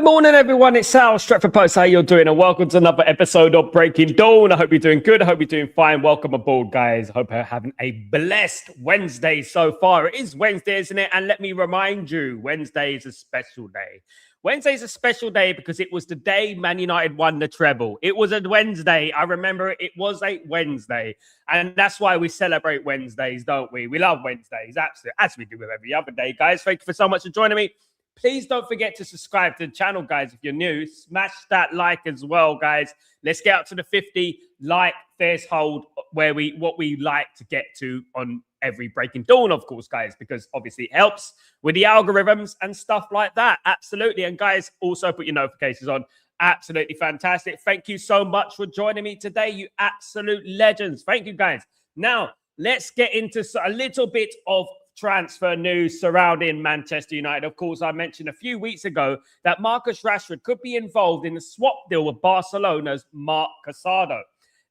morning, everyone. It's Sal, Stretford Post. How you doing? And welcome to another episode of Breaking Dawn. I hope you're doing good. I hope you're doing fine. Welcome aboard, guys. I hope you're having a blessed Wednesday so far. It is Wednesday, isn't it? And let me remind you, Wednesday is a special day. Wednesday is a special day because it was the day Man United won the treble. It was a Wednesday. I remember it was a Wednesday. And that's why we celebrate Wednesdays, don't we? We love Wednesdays, absolutely, as we do with every other day, guys. Thank you for so much for joining me. Please don't forget to subscribe to the channel, guys. If you're new, smash that like as well, guys. Let's get up to the 50 like threshold where what we like to get to on every Breaking Dawn, of course, guys, because obviously it helps with the algorithms and stuff like that. Absolutely. And guys, also put your notifications on. Absolutely fantastic. Thank you so much for joining me today, you absolute legends. Thank you, guys. Now, let's get into a little bit of transfer news surrounding Manchester United. Of course, I mentioned a few weeks ago that Marcus Rashford could be involved in the swap deal with Barcelona's Marc Casado.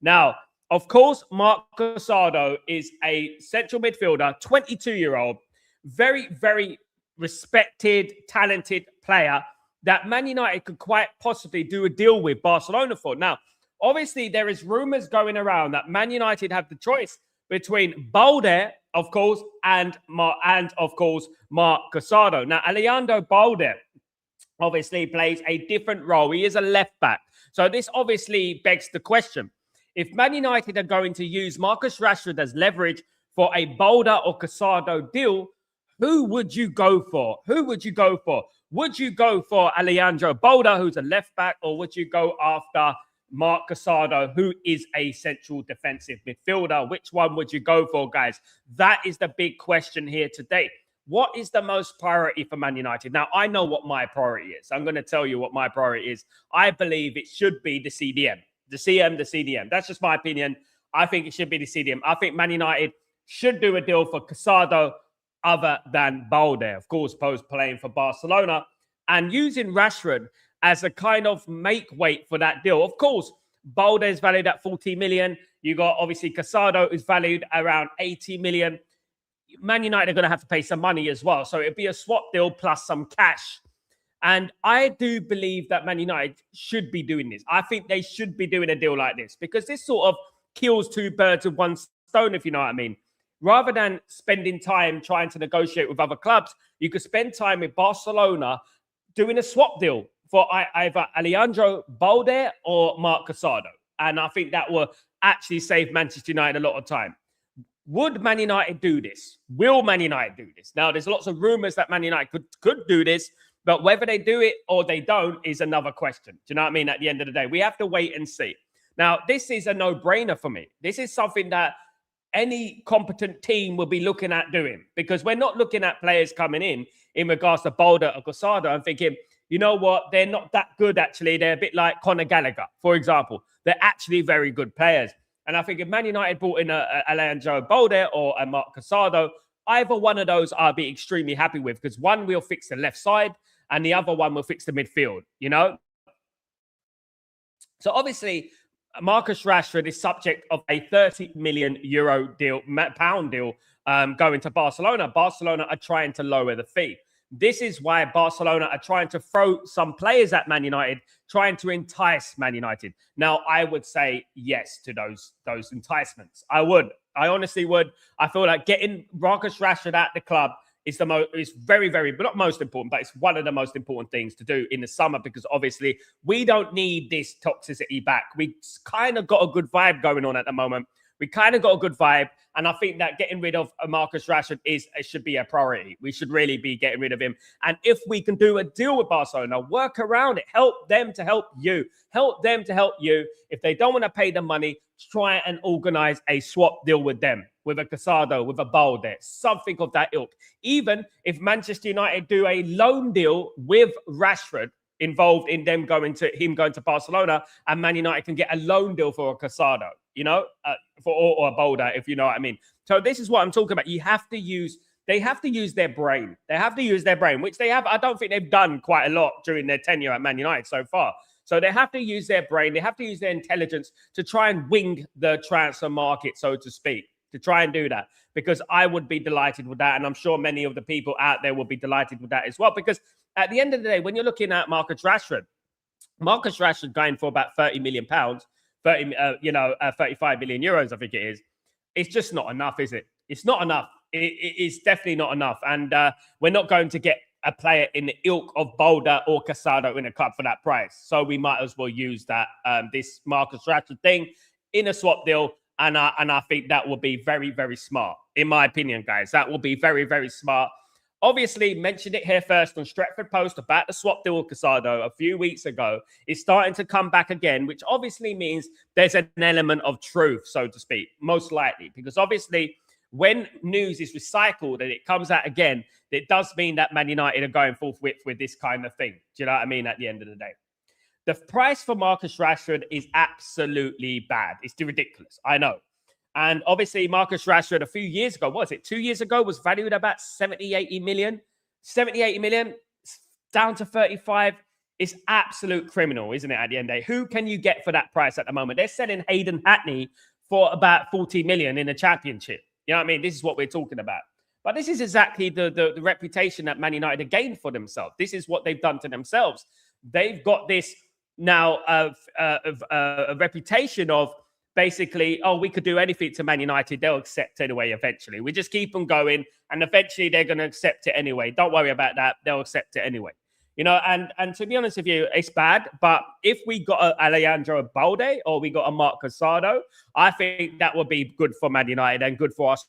Now, of course, Marc Casado is a central midfielder, 22-year-old, very, very respected, talented player that Man United could quite possibly do a deal with Barcelona for. Now, obviously, there is rumors going around that Man United have the choice between Balde, of course, and of course, Marc Casado. Now, Alejandro Balde obviously plays a different role. He is a left back. So this obviously begs the question. If Man United are going to use Marcus Rashford as leverage for a Balde or Casado deal, who would you go for? Who would you go for? Would you go for Alejandro Balde, who's a left back, or would you go after Marc Casado, who is a central defensive midfielder? Which one would you go for, guys? That is the big question here today. What is the most priority for Man United? Now, I know what my priority is. I'm going to tell you what my priority is. I believe it should be the CDM. The CDM. That's just my opinion. I think it should be the CDM. I think Man United should do a deal for Casado other than Balde. Of course, Post playing for Barcelona and using Rashford as a kind of make weight for that deal. Of course, Balde is valued at 40 million. You got obviously Casado is valued around 80 million. Man United are going to have to pay some money as well. So it'd be a swap deal plus some cash. And I do believe that Man United should be doing this. I think they should be doing a deal like this because this sort of kills two birds with one stone, if you know what I mean. Rather than spending time trying to negotiate with other clubs, you could spend time with Barcelona doing a swap deal for either Alejandro Balde or Marc Casado. And I think that will actually save Manchester United a lot of time. Would Man United do this? Will Man United do this? Now, there's lots of rumors that Man United could do this, but whether they do it or they don't is another question. Do you know what I mean? At the end of the day, we have to wait and see. Now, this is a no-brainer for me. This is something that any competent team will be looking at doing because we're not looking at players coming in regards to Balde or Casado and thinking, you know what, they're not that good, actually. They're a bit like Conor Gallagher, for example. They're actually very good players. And I think if Man United brought in a Alejandro Balde or a Marc Casado, either one of those I'll be extremely happy with because one will fix the left side and the other one will fix the midfield, you know? So obviously, Marcus Rashford is subject of a 30 million euro pound deal going to Barcelona. Barcelona are trying to lower the fee. This is why Barcelona are trying to throw some players at Man United, trying to entice Man United. Now, I would say yes to those enticements. I would. I honestly would. I feel like getting Marcus Rashford at the club is very, very, but not most important, but it's one of the most important things to do in the summer because obviously we don't need this toxicity back. We kind of got a good vibe going on at the moment. We kind of got a good vibe. And I think that getting rid of Marcus Rashford should be a priority. We should really be getting rid of him. And if we can do a deal with Barcelona, work around it, help them to help you. Help them to help you. If they don't want to pay the money, try and organize a swap deal with them, with a Casado, with a Balde, something of that ilk. Even if Manchester United do a loan deal with Rashford, involved in him going to Barcelona, and Man United can get a loan deal for a Casado, you know, or a Balde, if you know what I mean. So this is what I'm talking about. They have to use their brain. They have to use their brain, which they have. I don't think they've done quite a lot during their tenure at Man United so far. So they have to use their brain. They have to use their intelligence to try and wing the transfer market, so to speak, to try and do that. Because I would be delighted with that. And I'm sure many of the people out there will be delighted with that as well. Because at the end of the day, when you're looking at Marcus Rashford going for about £30 million, 35 million euros, I think it is. It's just not enough, is it? It's not enough. It's definitely not enough. And we're not going to get a player in the ilk of Boulder or Casado in a club for that price. So we might as well use that this Marcus Rashford thing in a swap deal. And I think that will be very, very smart, in my opinion, guys. That will be very, very smart. Obviously, mentioned it here first on Stretford Post about the swap deal with Casado a few weeks ago. It's starting to come back again, which obviously means there's an element of truth, so to speak, most likely. Because obviously, when news is recycled and it comes out again, it does mean that Man United are going forthwith with this kind of thing. Do you know what I mean? At the end of the day, the price for Marcus Rashford is absolutely bad. It's ridiculous. I know. And obviously, Marcus Rashford a few years ago, what was it? 2 years ago, was valued at about 70, 80 million. 70, 80 million, down to 35. It's absolute criminal, isn't it, at the end of the day? Who can you get for that price at the moment? They're selling Hayden Hackney for about 40 million in the Championship. You know what I mean? This is what we're talking about. But this is exactly the reputation that Man United have gained for themselves. This is what they've done to themselves. They've got this now a reputation of basically, oh, we could do anything to Man United. They'll accept anyway eventually. We just keep them going, and eventually they're going to accept it anyway. Don't worry about that. They'll accept it anyway. You know, and to be honest with you, it's bad. But if we got a Alejandro Balde or we got a Marc Casado, I think that would be good for Man United and good for us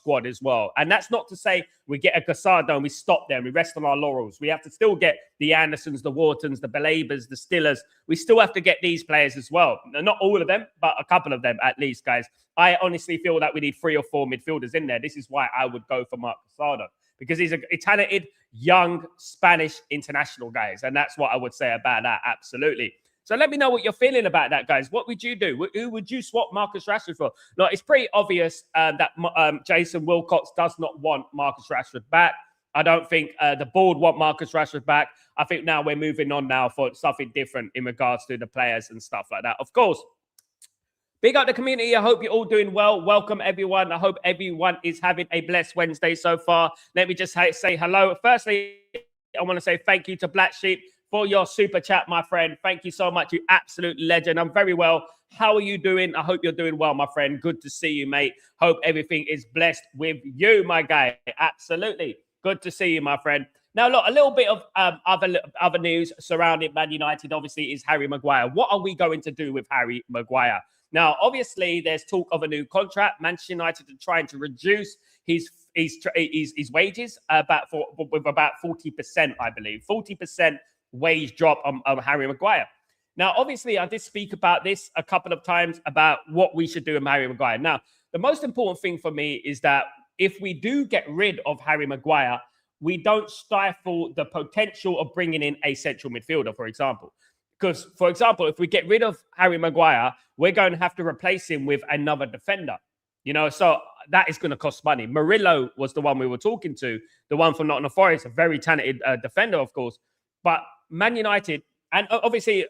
squad as well. And that's not to say we get a Casado and we stop there and we rest on our laurels. We have to still get the Andersons, the Whartons, the Belabers, the Stillers. We still have to get these players as well. Not all of them, but a couple of them at least, guys. I honestly feel that we need 3 or 4 midfielders in there. This is why I would go for Marc Casado, because he's a talented, young Spanish international, guys. And that's what I would say about that. Absolutely. So let me know what you're feeling about that, guys. What would you do? Who would you swap Marcus Rashford for? Look, it's pretty obvious that Jason Wilcox does not want Marcus Rashford back. I don't think the board want Marcus Rashford back. I think now we're moving on now for something different in regards to the players and stuff like that. Of course, big up the community. I hope you're all doing well. Welcome, everyone. I hope everyone is having a blessed Wednesday so far. Let me just say hello. Firstly, I want to say thank you to Black Sheep for your super chat, my friend. Thank you so much, you absolute legend. I'm very well. How are you doing? I hope you're doing well, my friend. Good to see you, mate. Hope everything is blessed with you, my guy. Absolutely. Good to see you, my friend. Now, look, a little bit of other news surrounding Man United, obviously, is Harry Maguire. What are we going to do with Harry Maguire? Now, obviously, there's talk of a new contract. Manchester United are trying to reduce his wages with about 40%, I believe. 40% wage drop on Harry Maguire. Now, obviously, I did speak about this a couple of times about what we should do with Harry Maguire. Now, the most important thing for me is that if we do get rid of Harry Maguire, we don't stifle the potential of bringing in a central midfielder, for example. Because, for example, if we get rid of Harry Maguire, we're going to have to replace him with another defender. You know, so that is going to cost money. Murillo was the one we were talking to, the one from Nottingham Forest, a very talented defender, of course. But Man United, and obviously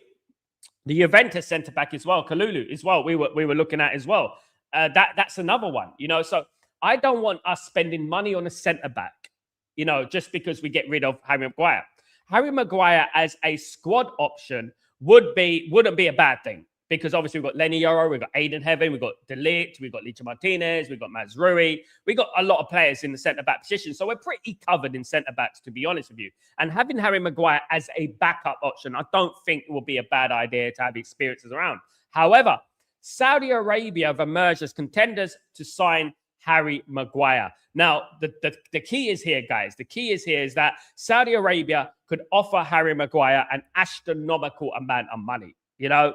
the Juventus centre-back as well, Kalulu as well, we were looking at as well. That's another one, you know. So I don't want us spending money on a centre-back, you know, just because we get rid of Harry Maguire. Harry Maguire as a squad option wouldn't be a bad thing, because obviously we've got Lenny Yoro, we've got Aiden Heaven, we've got De Ligt, we've got Licha Martinez, we've got Mazrui. We've got a lot of players in the centre-back position. So we're pretty covered in centre-backs, to be honest with you. And having Harry Maguire as a backup option, I don't think it will be a bad idea to have experiences around. However, Saudi Arabia have emerged as contenders to sign Harry Maguire. Now, the key is here, guys. The key is here is that Saudi Arabia could offer Harry Maguire an astronomical amount of money, you know,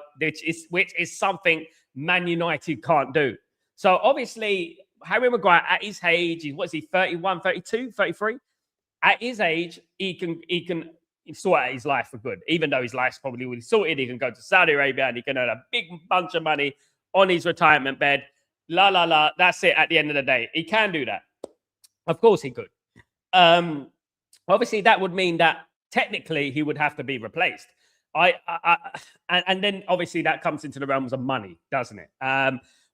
which is something Man United can't do. So obviously, Harry Maguire at his age, what is he, 31, 32, 33? At his age, he can sort out his life for good. Even though his life's probably already sorted, he can go to Saudi Arabia and he can earn a big bunch of money on his retirement bed. That's it at the end of the day. He can do that. Of course he could. Obviously, that would mean that technically he would have to be replaced. And then obviously that comes into the realms of money, doesn't it?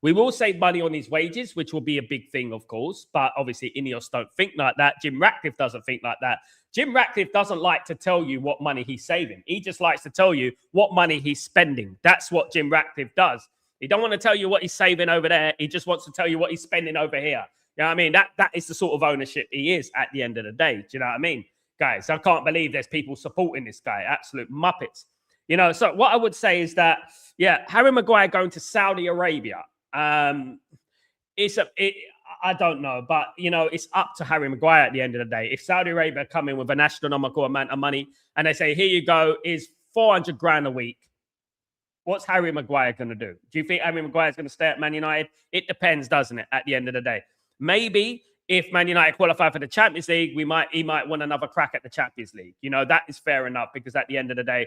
We will save money on his wages, which will be a big thing, of course. But obviously, Ineos don't think like that. Jim Ratcliffe doesn't think like that. Jim Ratcliffe doesn't like to tell you what money he's saving. He just likes to tell you what money he's spending. That's what Jim Ratcliffe does. He don't want to tell you what he's saving over there. He just wants to tell you what he's spending over here. You know what I mean? That is the sort of ownership he is at the end of the day. Do you know what I mean? Guys, I can't believe there's people supporting this guy. Absolute muppets. You know, so what I would say is that, yeah, Harry Maguire going to Saudi Arabia. I don't know, but, you know, it's up to Harry Maguire at the end of the day. If Saudi Arabia come in with an astronomical amount of money and they say, here you go, is 400 grand a week, what's Harry Maguire going to do? Do you think Harry Maguire is going to stay at Man United? It depends, doesn't it, at the end of the day? Maybe if Man United qualify for the Champions League, he might want another crack at the Champions League. You know, that is fair enough, because at the end of the day,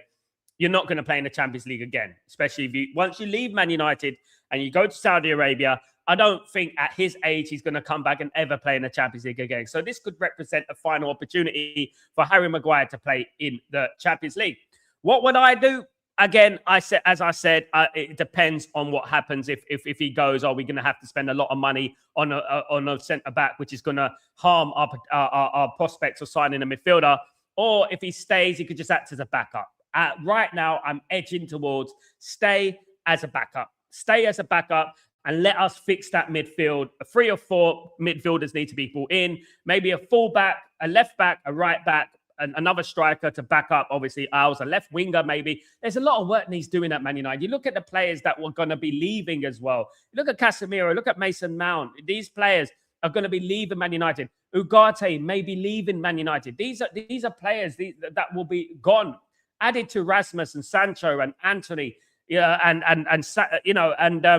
you're not going to play in the Champions League again, especially if once you leave Man United and you go to Saudi Arabia. I don't think at his age he's going to come back and ever play in the Champions League again. So this could represent a final opportunity for Harry Maguire to play in the Champions League. What would I do? Again, as I said, it depends on what happens. If he goes, are we going to have to spend a lot of money on a centre back, which is going to harm our prospects of signing a midfielder? Or if he stays, he could just act as a backup. Right now, I'm edging towards stay as a backup. Stay as a backup and let us fix that midfield. 3 or 4 midfielders need to be brought in. Maybe a fullback, a left back, a right back, another striker to back up, obviously, Al's a left winger, maybe. There's a lot of work he's doing at Man United. You look at the players that were going to be leaving as well. You look at Casemiro, look at Mason Mount. These players are going to be leaving Man United. Ugarte may be leaving Man United. These are players that will be gone. Added to Rasmus and Sancho and Anthony, and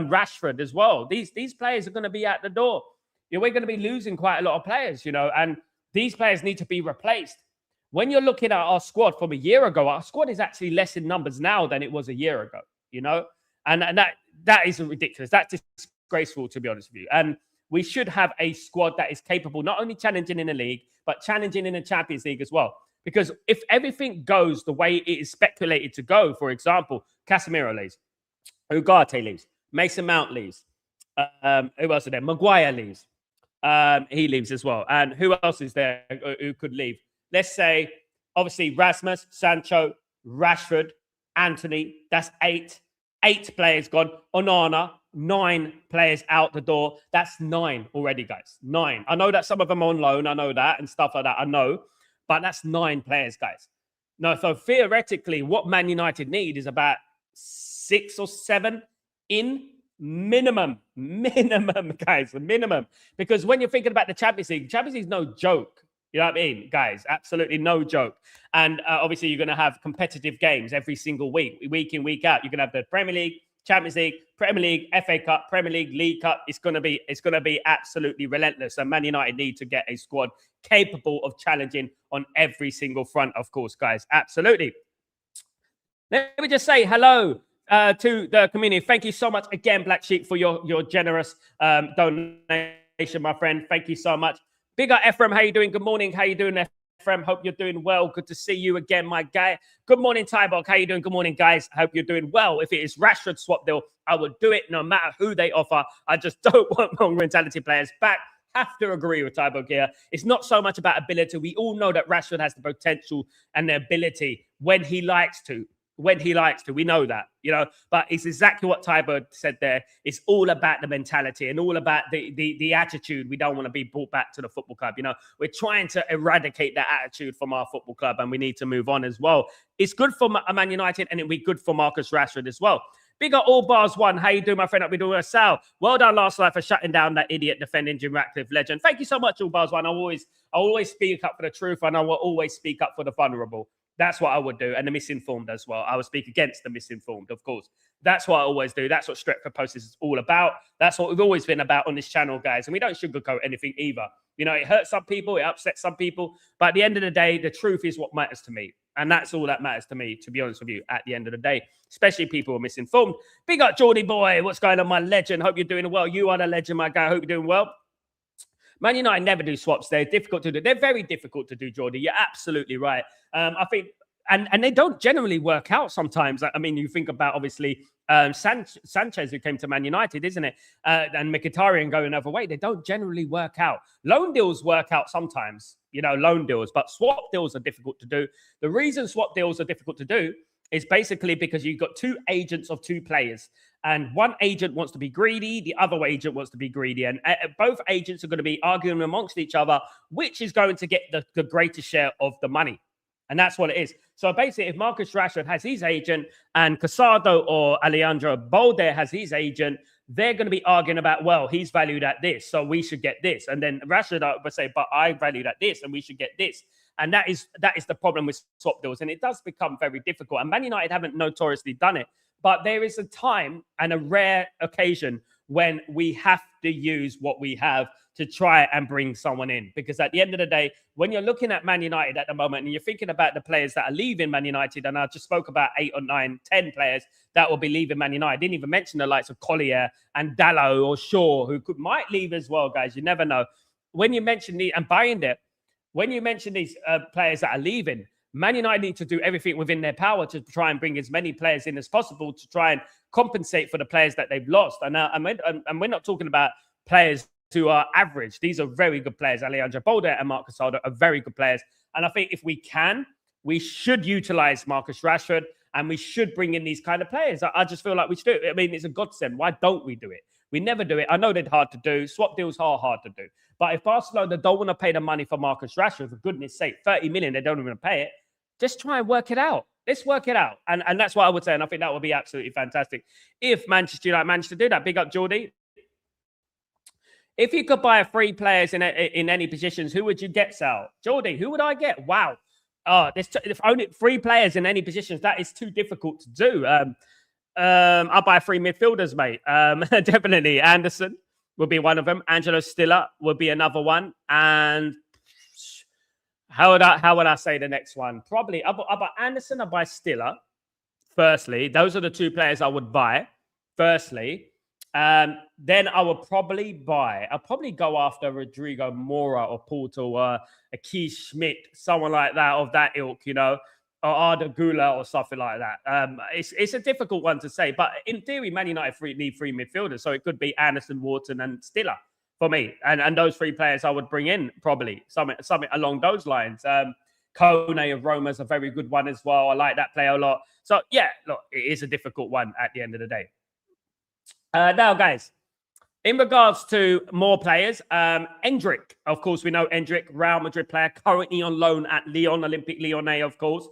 Rashford as well. These players are going to be at the door. We're going to be losing quite a lot of players, and these players need to be replaced. When you're looking at our squad from a year ago, our squad is actually less in numbers now than it was a year ago, and that is ridiculous. That's disgraceful, to be honest with you. And we should have a squad that is capable, not only challenging in the league, but challenging in the Champions League as well. Because if everything goes the way it is speculated to go, for example, Casemiro leaves, Ugarte leaves, Mason Mount leaves, who else is there? Maguire leaves. He leaves as well. And who else is there who could leave? Let's say, obviously, Rasmus, Sancho, Rashford, Anthony. That's 8. 8 players gone. Onana, 9 players out the door. That's 9 already, guys. 9. I know that some of them are on loan. I know that and stuff like that. I know. But that's 9 players, guys. No, so theoretically, what Man United need is about 6 or 7 in minimum, guys, minimum. Because when you're thinking about the Champions League is no joke. You know what I mean, guys? Absolutely no joke. And obviously, you're going to have competitive games every single week in, week out. You're going to have the Premier League, Champions League, Premier League, FA Cup, Premier League, League Cup. It's going to be absolutely relentless. And Man United need to get a squad capable of challenging on every single front, of course, guys. Absolutely. Let me just say hello to the community. Thank you so much again, Black Sheep, for your generous donation, my friend. Thank you so much. Big up, Ephraim. How you doing? Good morning. How you doing, Ephraim? Hope you're doing well. Good to see you again, my guy. Good morning, Tybok. How you doing? Good morning, guys. Hope you're doing well. If it is Rashford swap deal, I would do it no matter who they offer. I just don't want wrong mentality players back. Have to agree with Tybok here. It's not so much about ability. We all know that Rashford has the potential and the ability when he likes to. We know that, but it's exactly what Tyber said there. It's all about the mentality and all about the attitude. We don't want to be brought back to the football club. We're trying to eradicate that attitude from our football club, and we need to move on as well. It's good for Man United, and it'll be good for Marcus Rashford as well. Big up All Bars One. How you doing, my friend? Up we doing, Sal. Well done last night for shutting down that idiot defending Jim Ratcliffe legend. Thank you so much, All Bars One. I always speak up for the truth, and I will always speak up for the vulnerable. That's what I would do. And the misinformed as well. I would speak against the misinformed, of course. That's what I always do. That's what Stretford Post is all about. That's what we've always been about on this channel, guys. And we don't sugarcoat anything either. It hurts some people. It upsets some people. But at the end of the day, the truth is what matters to me. And that's all that matters to me, to be honest with you, at the end of the day. Especially people who are misinformed. Big up, Geordie boy. What's going on, my legend? Hope you're doing well. You are the legend, my guy. Hope you're doing well. Man United never do swaps. They're difficult to do. They're very difficult to do, Geordie. You're absolutely right. I think and they don't generally work out sometimes. I mean, you think about obviously Sanchez, who came to Man United, isn't it? And Mkhitaryan going another way. They don't generally work out. Loan deals work out sometimes, loan deals, but swap deals are difficult to do. The reason swap deals are difficult to do is basically because you've got two agents of two players, and one agent wants to be greedy, the other agent wants to be greedy, and both agents are going to be arguing amongst each other, which is going to get the greatest share of the money. And that's what it is. So basically, if Marcus Rashford has his agent and Casado or Alejandro Balde has his agent, they're going to be arguing about, well, he's valued at this, so we should get this. And then Rashford would say, but I valued at this, and we should get this. And that is the problem with swap deals. And it does become very difficult. And Man United haven't notoriously done it. But there is a time and a rare occasion when we have to use what we have to try and bring someone in. Because at the end of the day, when you're looking at Man United at the moment and you're thinking about the players that are leaving Man United, and I just spoke about 8 or 9, 10 players that will be leaving Man United. I didn't even mention the likes of Collier and Dalot or Shaw, who might leave as well, guys. You never know. When you mention when you mention these players that are leaving, Man United need to do everything within their power to try and bring as many players in as possible to try and compensate for the players that they've lost. And we're not talking about players who are average. These are very good players. Alejandro Balde and Marcus Casado are very good players. And I think if we can, we should utilize Marcus Rashford and we should bring in these kind of players. I just feel like we should do it. I mean, it's a godsend. Why don't we do it? We never do it. I know they're hard to do. Swap deals are hard to do. But if Barcelona don't want to pay the money for Marcus Rashford, for goodness sake, 30 million, they don't even pay it. Just try and work it out. Let's work it out. And that's what I would say. And I think that would be absolutely fantastic if Manchester United managed to do that. Big up, Geordie. If you could buy 3 players in any positions, who would you get, Sal? Geordie, who would I get? Wow. If only 3 players in any positions, that is too difficult to do. I'll buy 3 midfielders, mate. Definitely. Anderson will be one of them. Angelo Stiller will be another one. And how would I say the next one? Probably I'll buy Anderson, I'll buy Stiller. Firstly, those are the 2 players I would buy. Firstly. Then I'll probably go after Rodrigo Mora or Porto or a Keith Schmidt, someone like that, of that ilk, or Arda Güler or something like that. It's a difficult one to say, but in theory, Man United need 3 midfielders, so it could be Anderson, Wharton, and Stiller for me, and those 3 players I would bring in probably something along those lines. Kone of Roma is a very good one as well. I like that player a lot. So yeah, look, it is a difficult one at the end of the day. Now, guys, in regards to more players, Endrick, of course, we know Endrick, Real Madrid player, currently on loan at Lyon, Olympique Lyonnais, of course,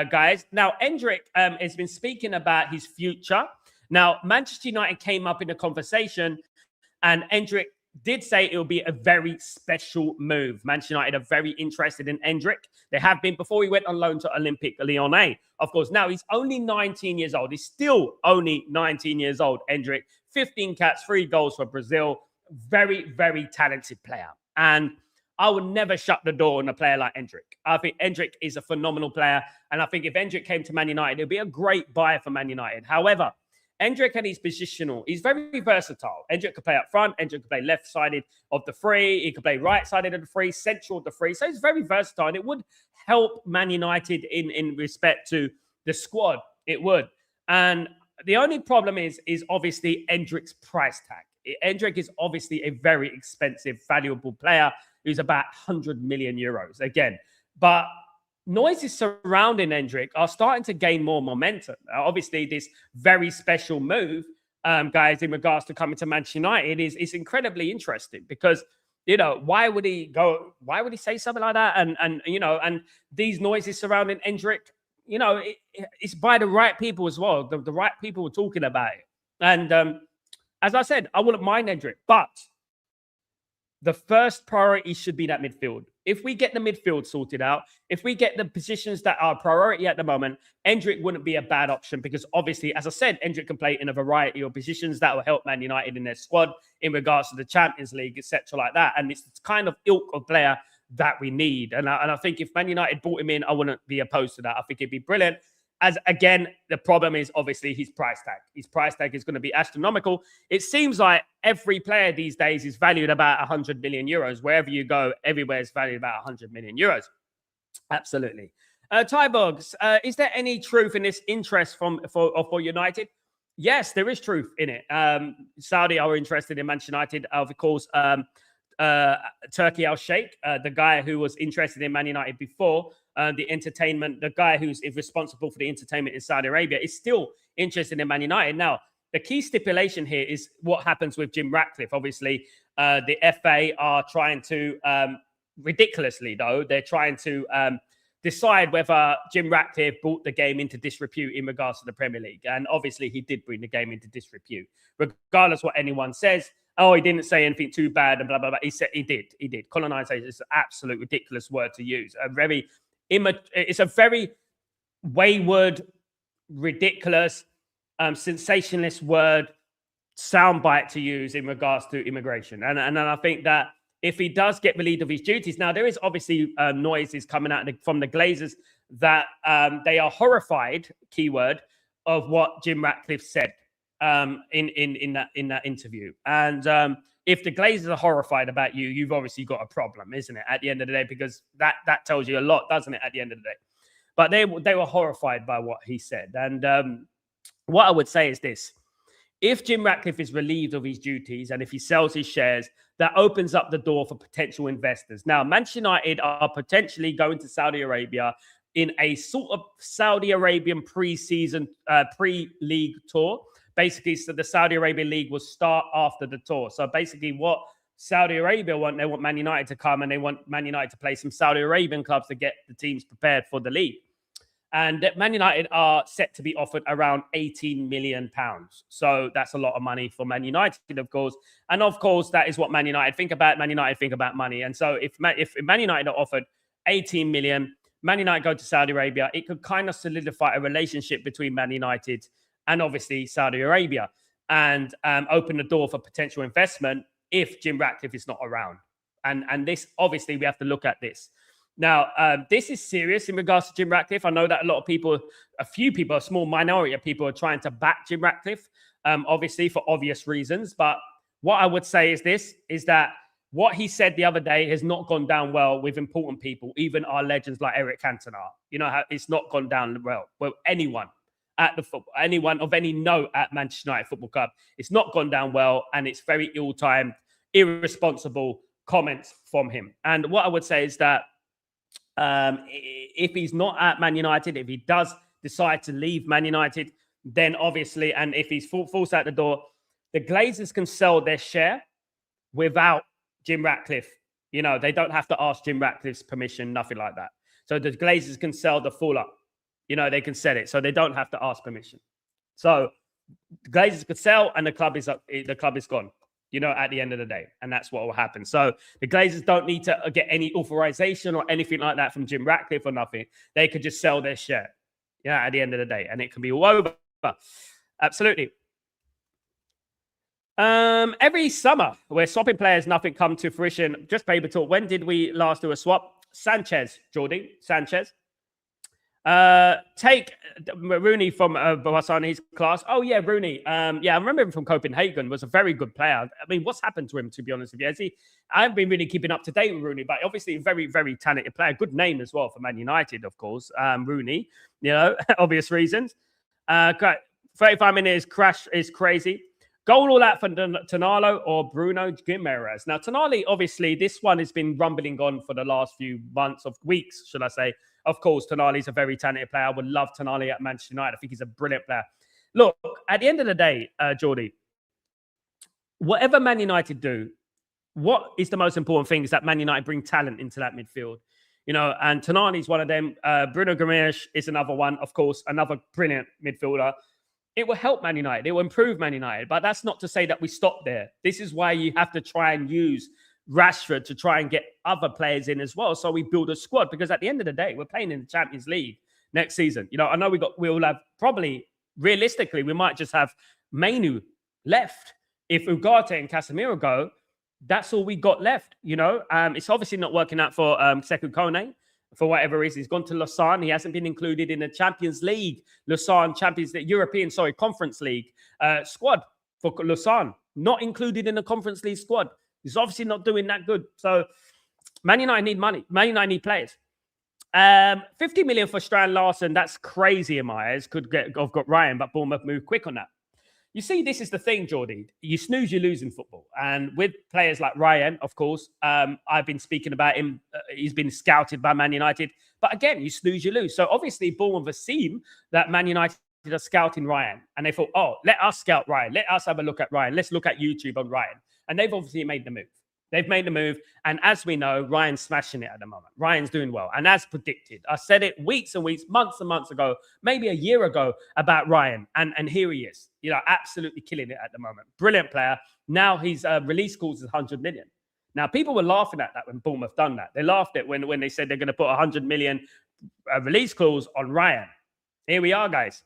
guys. Now, Endrick has been speaking about his future. Now, Manchester United came up in a conversation, and Endrick did say it will be a very special move. Manchester United are very interested in Endrick. They have been before he went on loan to Olympique Lyonnais. Of course, now he's only 19 years old. He's still only 19 years old, Endrick. 15 caps, 3 goals for Brazil. Very, very talented player. And I would never shut the door on a player like Endrick. I think Endrick is a phenomenal player. And I think if Endrick came to Man United, it would be a great buy for Man United. However, Endrick and his positional, he's very versatile. Endrick could play up front. Endrick could play left-sided of the 3. He could play right-sided of the 3, central of the 3. So he's very versatile. And it would help Man United in respect to the squad. It would. And the only problem is obviously Endrick's price tag. Endrick is obviously a very expensive, valuable player who's about 100 million euros again. But noises surrounding Endrick are starting to gain more momentum. Obviously, this very special move, guys, in regards to coming to Manchester United is incredibly interesting because, why would he go? Why would he say something like that? And these noises surrounding Endrick, it's by the right people as well. The right people were talking about it. And as I said, I wouldn't mind Endrick, but the first priority should be that midfield. If we get the midfield sorted out, if we get the positions that are priority at the moment, Endrick wouldn't be a bad option because obviously, as I said, Endrick can play in a variety of positions that will help Man United in their squad in regards to the Champions League, etc. like that. And it's kind of ilk of player that we need. And I think if Man United brought him in, I wouldn't be opposed to that. I think it'd be brilliant. As again, the problem is obviously his price tag. His price tag is going to be astronomical. It seems like every player these days is valued about 100 million euros. Wherever you go, everywhere is valued about 100 million euros. Absolutely. Tybogs, is there any truth in this interest for United? Yes, there is truth in it. Saudi are interested in Manchester United. Of course, Turkey Al Sheikh, the guy who was interested in Man United before, the guy who's responsible for the entertainment in Saudi Arabia, is still interested in Man United. Now, the key stipulation here is what happens with Jim Ratcliffe. Obviously, the FA are trying to, ridiculously though, they're trying to decide whether Jim Ratcliffe brought the game into disrepute in regards to the Premier League. And obviously, he did bring the game into disrepute. Regardless what anyone says, oh, he didn't say anything too bad and blah, blah, blah. He said he did. He did. Colonization is an absolute ridiculous word to use. It's a very wayward, ridiculous, sensationalist word, soundbite to use in regards to immigration. And I think that if he does get relieved of his duties, now there is obviously noises coming out from the Glazers that they are horrified, keyword, of what Jim Ratcliffe said in that interview. And if the Glazers are horrified about you, you've obviously got a problem, isn't it? At the end of the day, because that tells you a lot, doesn't it? At the end of the day, but they were horrified by what he said. And what I would say is this: if Jim Ratcliffe is relieved of his duties and if he sells his shares, that opens up the door for potential investors. Now, Manchester United are potentially going to Saudi Arabia in a sort of Saudi Arabian pre-season, pre-league tour. Basically, so the Saudi Arabian League will start after the tour. So basically what Saudi Arabia want, they want Man United to come and they want Man United to play some Saudi Arabian clubs to get the teams prepared for the league. And Man United are set to be offered around £18 million. So that's a lot of money for Man United, of course. And of course, that is what Man United think about. Man United think about money. And so if Man United are offered 18 million, Man United go to Saudi Arabia, it could kind of solidify a relationship between Man United and obviously Saudi Arabia and open the door for potential investment if Jim Ratcliffe is not around. And this, obviously, we have to look at this. Now, this is serious in regards to Jim Ratcliffe. I know that a few people, a small minority of people are trying to back Jim Ratcliffe, obviously for obvious reasons. But what I would say is that what he said the other day has not gone down well with important people, even our legends like Eric Cantona. You know, how it's not gone down well with anyone at the football, anyone of any note at Manchester United Football Club. It's not gone down well, and it's very ill-timed, irresponsible comments from him. And what I would say is that if he's not at Man United, if he does decide to leave Man United, then obviously, and if he's forced out the door, the Glazers can sell their share without Jim Ratcliffe. You know, they don't have to ask Jim Ratcliffe's permission, nothing like that. So the Glazers can sell the full up. You know, they can sell it, so they don't have to ask permission. So the Glazers could sell, and the club is gone. You know, at the end of the day. And that's what will happen. So the Glazers don't need to get any authorization or anything like that from Jim Ratcliffe or nothing. They could just sell their share. Yeah, at the end of the day. And it can be all over. Absolutely. Every summer, we're swapping players, nothing come to fruition. Just paper talk. When did we last do a swap? Sanchez, Jordy. Sanchez. Take Rooney from Barcelona's class. Oh yeah, Rooney. Yeah, I remember him from Copenhagen. Was a very good player. I mean, what's happened to him? To be honest with you, I haven't been really keeping up to date with Rooney, but obviously a very, very talented player. Good name as well for Man United, of course. Rooney. You know, obvious reasons. 35 minutes crash is crazy. Goal all out for Tonali or Bruno Guimaraes. Now, Tonali, obviously, this one has been rumbling on for the last few months of weeks, should I say. Of course, Tonali's a very talented player. I would love Tonali at Manchester United. I think he's a brilliant player. Look, at the end of the day, Geordie, whatever Man United do, what is the most important thing is that Man United bring talent into that midfield. You know, and Tonali's one of them. Bruno Guimaraes is another one, of course, another brilliant midfielder. It will help Man United. It will improve Man United. But that's not to say that we stop there. This is why you have to try and use Rashford to try and get other players in as well. So we build a squad, because at the end of the day, we're playing in the Champions League next season. You know, I know we'll have probably, realistically, we might just have Mainu left. If Ugarte and Casemiro go, that's all we got left. You know, it's obviously not working out for Sekou Kone for whatever reason. He's gone to Lausanne. He hasn't been included in the Champions League, Conference League squad for Lausanne. Not included in the Conference League squad. He's obviously not doing that good. So Man United need money. Man United need players. 50 million for Strand Larson. That's crazy in my eyes. I've got Ryan, but Bournemouth moved quick on that. You see, this is the thing, Geordie. You snooze, you lose in football. And with players like Ryan, of course, I've been speaking about him. He's been scouted by Man United. But again, you snooze, you lose. So obviously, Bournemouth have seen that Man United are scouting Ryan. And they thought, oh, let us scout Ryan. Let us have a look at Ryan. Let's look at YouTube on Ryan. And they've obviously made the move. They've made the move. And as we know, Ryan's smashing it at the moment. Ryan's doing well. And as predicted, I said it weeks and weeks, months and months ago, maybe a year ago about Ryan. And here he is, absolutely killing it at the moment. Brilliant player. Now his release clause is 100 million. Now, people were laughing at that when Bournemouth done that. They laughed at when they said they're going to put 100 million release clause on Ryan. Here we are, guys.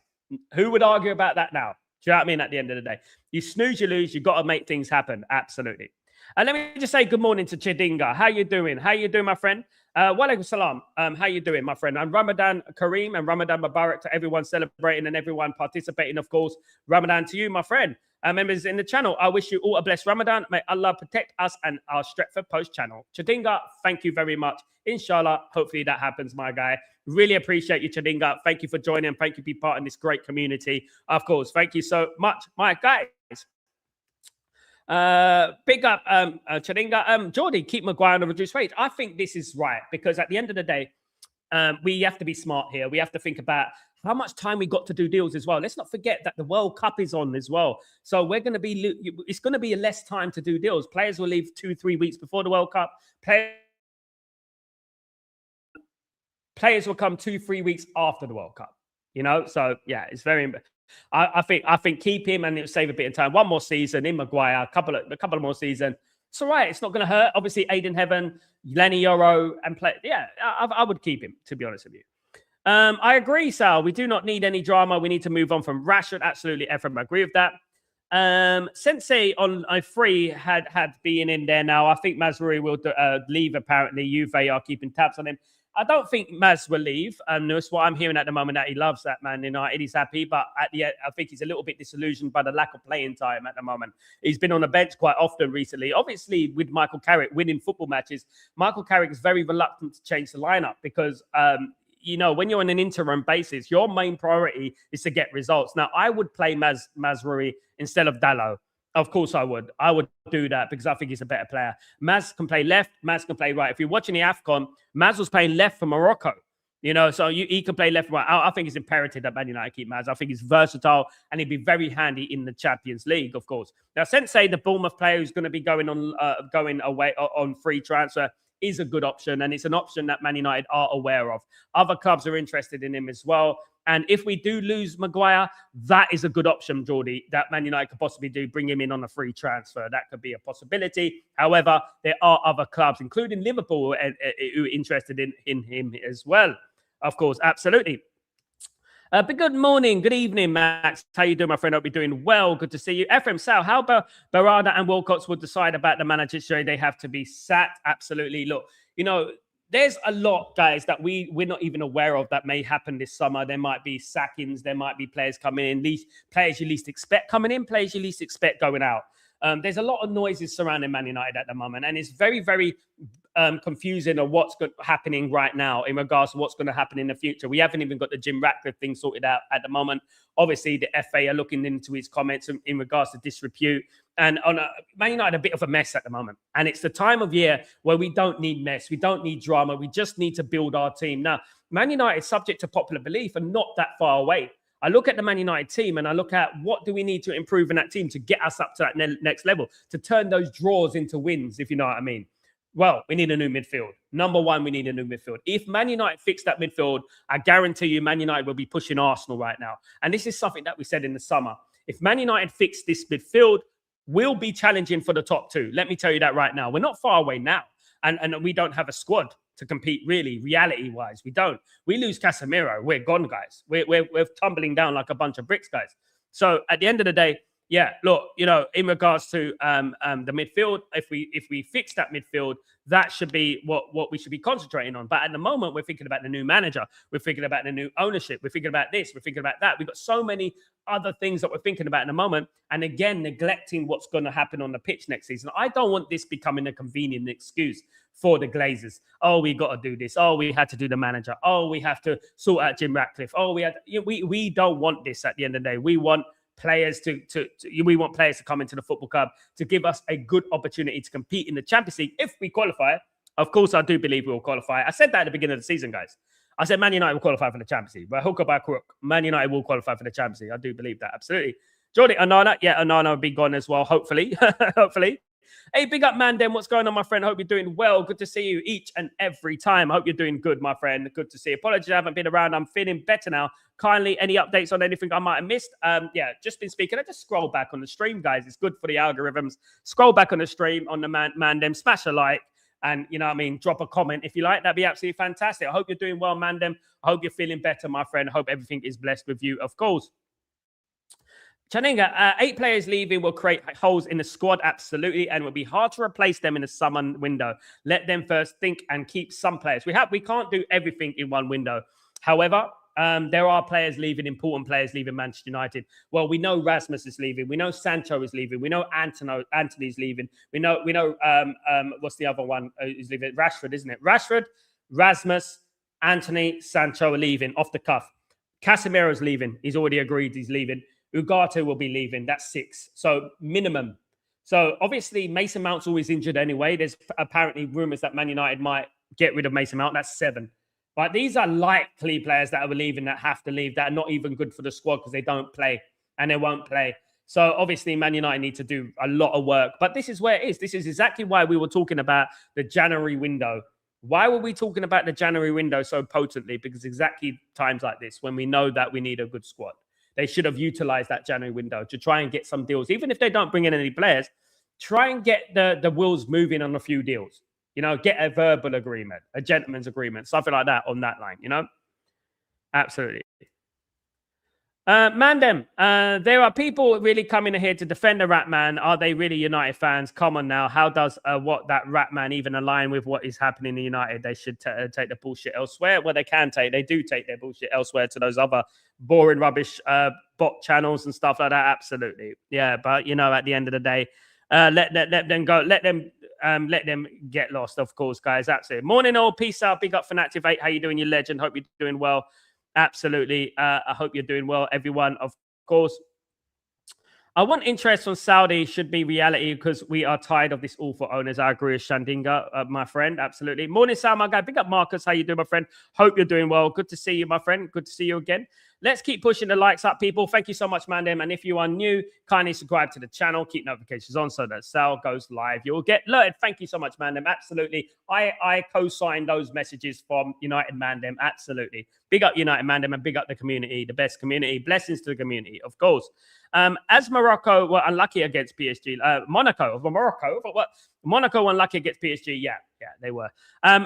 Who would argue about that now? Do you know what I mean? At the end of the day, you snooze, you lose. You've got to make things happen. Absolutely. And let me just say good morning to Chidinga. How you doing? How you doing, my friend? Walaikum salam. How you doing, my friend? And Ramadan Kareem and Ramadan Mubarak to everyone celebrating and everyone participating, of course. Ramadan to you, my friend. Members in the channel, I wish you all a blessed Ramadan. May Allah protect us and our Stretford Post channel. Chidinga, thank you very much. Inshallah, hopefully that happens, my guy. Really appreciate you, Chidinga. Thank you for joining. Thank you for being part of this great community. Of course, thank you so much, my guys. Big up Chadinga. Geordie, keep Maguire on a reduced wage. I think this is right because at the end of the day, we have to be smart here. We have to think about how much time we got to do deals as well. Let's not forget that the World Cup is on as well. So we're going to be, it's going to be less time to do deals. Players will leave 2-3 weeks before the World Cup. Players will come 2-3 weeks after the World Cup. So yeah, it's very. I think keep him and it'll save a bit of time. One more season in Maguire, a couple of more seasons. It's all right. It's not going to hurt. Obviously, Aiden Heaven, Lenny Yoro, and play. Yeah, I would keep him, to be honest with you. I agree, Sal. We do not need any drama. We need to move on from Rashford. Absolutely, Ephraim, I agree with that. Sensei on a free had been in there now. I think Mazraoui will leave, apparently. Juve are keeping tabs on him. I don't think Maz will leave. That's what I'm hearing at the moment, that he loves that Man United. He's happy, but at the end, I think he's a little bit disillusioned by the lack of playing time at the moment. He's been on the bench quite often recently. Obviously, with Michael Carrick winning football matches, Michael Carrick is very reluctant to change the lineup because, when you're on an interim basis, your main priority is to get results. Now, I would play Mazraoui instead of Dalot. Of course I would. I would do that because I think he's a better player. Maz can play left. Maz can play right. If you're watching the AFCON, Maz was playing left for Morocco. So he can play left and right. I think it's imperative that Man United keep Maz. I think he's versatile and he'd be very handy in the Champions League, of course. Now, Sensei, the Bournemouth player who's going to be going away on free transfer, is a good option. And it's an option that Man United are aware of. Other clubs are interested in him as well. And if we do lose Maguire, that is a good option, Geordie, that Man United could possibly do, bring him in on a free transfer. That could be a possibility. However, there are other clubs, including Liverpool, who are interested in him as well. Of course, absolutely. But good morning, good evening, Max. How you doing, my friend? Hope you're doing well. Good to see you. Ephraim, Sal, how about Barada and Wilcox will decide about the manager? They have to be sacked. Absolutely. Look, there's a lot, guys, that we're not even aware of that may happen this summer. There might be sackings. There might be players coming in, players you least expect coming in, players you least expect going out. There's a lot of noises surrounding Man United at the moment, and it's very, very confusing of what's happening right now in regards to what's going to happen in the future. We haven't even got the Jim Ratcliffe thing sorted out at the moment. Obviously, the FA are looking into his comments in regards to disrepute. And Man United, a bit of a mess at the moment. And it's the time of year where we don't need mess. We don't need drama. We just need to build our team. Now, Man United, subject to popular belief, are not that far away. I look at the Man United team and I look at what do we need to improve in that team to get us up to that next level, to turn those draws into wins, if you know what I mean. Well, we need a new midfield. Number one, we need a new midfield. If Man United fix that midfield, I guarantee you Man United will be pushing Arsenal right now. And this is something that we said in the summer. If Man United fix this midfield, we'll be challenging for the top two. Let me tell you that right now. We're not far away now. And we don't have a squad to compete, really, reality-wise. We don't. We lose Casemiro. We're gone, guys. We're tumbling down like a bunch of bricks, guys. So at the end of the day, yeah, look, in regards to the midfield, if we fix that midfield, that should be what we should be concentrating on. But at the moment, we're thinking about the new manager, we're thinking about the new ownership, we're thinking about this, we're thinking about that. We've got so many other things that we're thinking about in the moment, and again, neglecting what's going to happen on the pitch next season. I don't want this becoming a convenient excuse for the Glazers. Oh, we got to do this. Oh, we had to do the manager. Oh, we have to sort out Jim Ratcliffe. Oh, we don't want this at the end of the day. We want players we want players to come into the football club to give us a good opportunity to compete in the Champions League if we qualify. Of course, I do believe we will qualify. I said that at the beginning of the season, guys. I said Man United will qualify for the Champions League. By hook or by crook, Man United will qualify for the Champions League. I do believe that, absolutely. Jordi Onana, yeah, Onana will be gone as well, hopefully. Hopefully. Hey, big up, man. What's going on, my friend? I hope you're doing well. Good to see you each and every time. I hope you're doing good, my friend. Good to see you. Apologies, I haven't been around. I'm feeling better now. Kindly, any updates on anything I might have missed? Yeah, just been speaking. I just scroll back on the stream, guys. It's good for the algorithms. Scroll back on the stream on the Mandem. Smash a like. And, drop a comment if you like. That'd be absolutely fantastic. I hope you're doing well, Mandem. I hope you're feeling better, my friend. I hope everything is blessed with you, of course. Chaninga, 8 players leaving will create holes in the squad, absolutely, and it will be hard to replace them in the summer window. Let them first think and keep some players. We can't do everything in one window. However, there are players leaving, important players leaving Manchester United. Well, we know Rasmus is leaving. We know Sancho is leaving. We know Anthony's leaving. We know. What's the other one is leaving? Rashford, isn't it? Rashford, Rasmus, Anthony, Sancho are leaving off the cuff. Casemiro's leaving. He's already agreed he's leaving. Ugarte will be leaving. That's 6. So minimum. So obviously Mason Mount's always injured anyway. There's apparently rumors that Man United might get rid of Mason Mount. That's 7. But these are likely players that are leaving, that have to leave, that are not even good for the squad because they don't play and they won't play. So obviously Man United need to do a lot of work. But this is where it is. This is exactly why we were talking about the January window. Why were we talking about the January window so potently? Because exactly times like this, when we know that we need a good squad. They should have utilized that January window to try and get some deals. Even if they don't bring in any players, try and get the wheels moving on a few deals. Get a verbal agreement, a gentleman's agreement, something like that on that line, Absolutely. Mandem, there are people really coming here to defend the Rat Man. Are they really United fans? Come on now. How does what that Rat Man even align with what is happening in United? They should take the bullshit elsewhere. Well, they can take. They do take their bullshit elsewhere to those other boring rubbish bot channels and stuff like that. Absolutely. Yeah, but, at the end of the day, let them go. Let them get lost, of course, guys. Absolutely. Morning all. Peace out. Big up Fanatic 8. How you doing, you legend? Hope you're doing well. Absolutely. I hope you're doing well, everyone, of course. I want interest on Saudi should be reality because we are tired of this awful owners. I agree with Shandinga, my friend. Absolutely. Morning, Sal, my guy. Big up, Marcus. How you doing, my friend? Hope you're doing well. Good to see you, my friend. Good to see you again. Let's keep pushing the likes up, people. Thank you so much, Mandem. And if you are new, kindly subscribe to the channel. Keep notifications on so that Sal goes live. You'll get alerted. Thank you so much, Mandem. Absolutely. I co-sign those messages from United Mandem. Absolutely. Big up United Mandem and big up the community, the best community. Blessings to the community, of course. As Morocco were unlucky against PSG, Monaco unlucky against PSG. Yeah, they were.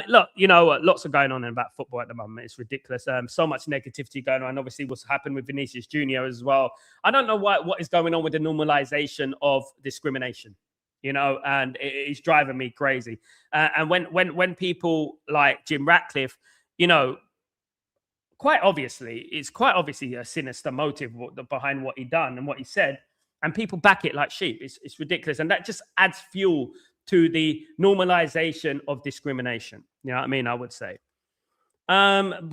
Look, lots of going on about football at the moment. It's ridiculous. So much negativity going on. Obviously, what's happened with Vinicius Jr. as well. I don't know what is going on with the normalization of discrimination. And it's driving me crazy. And when people like Jim Ratcliffe, it's quite obviously a sinister motive behind what he done and what he said, and people back it like sheep. It's ridiculous, and that just adds fuel to the normalization of discrimination. You know what I mean? I would say.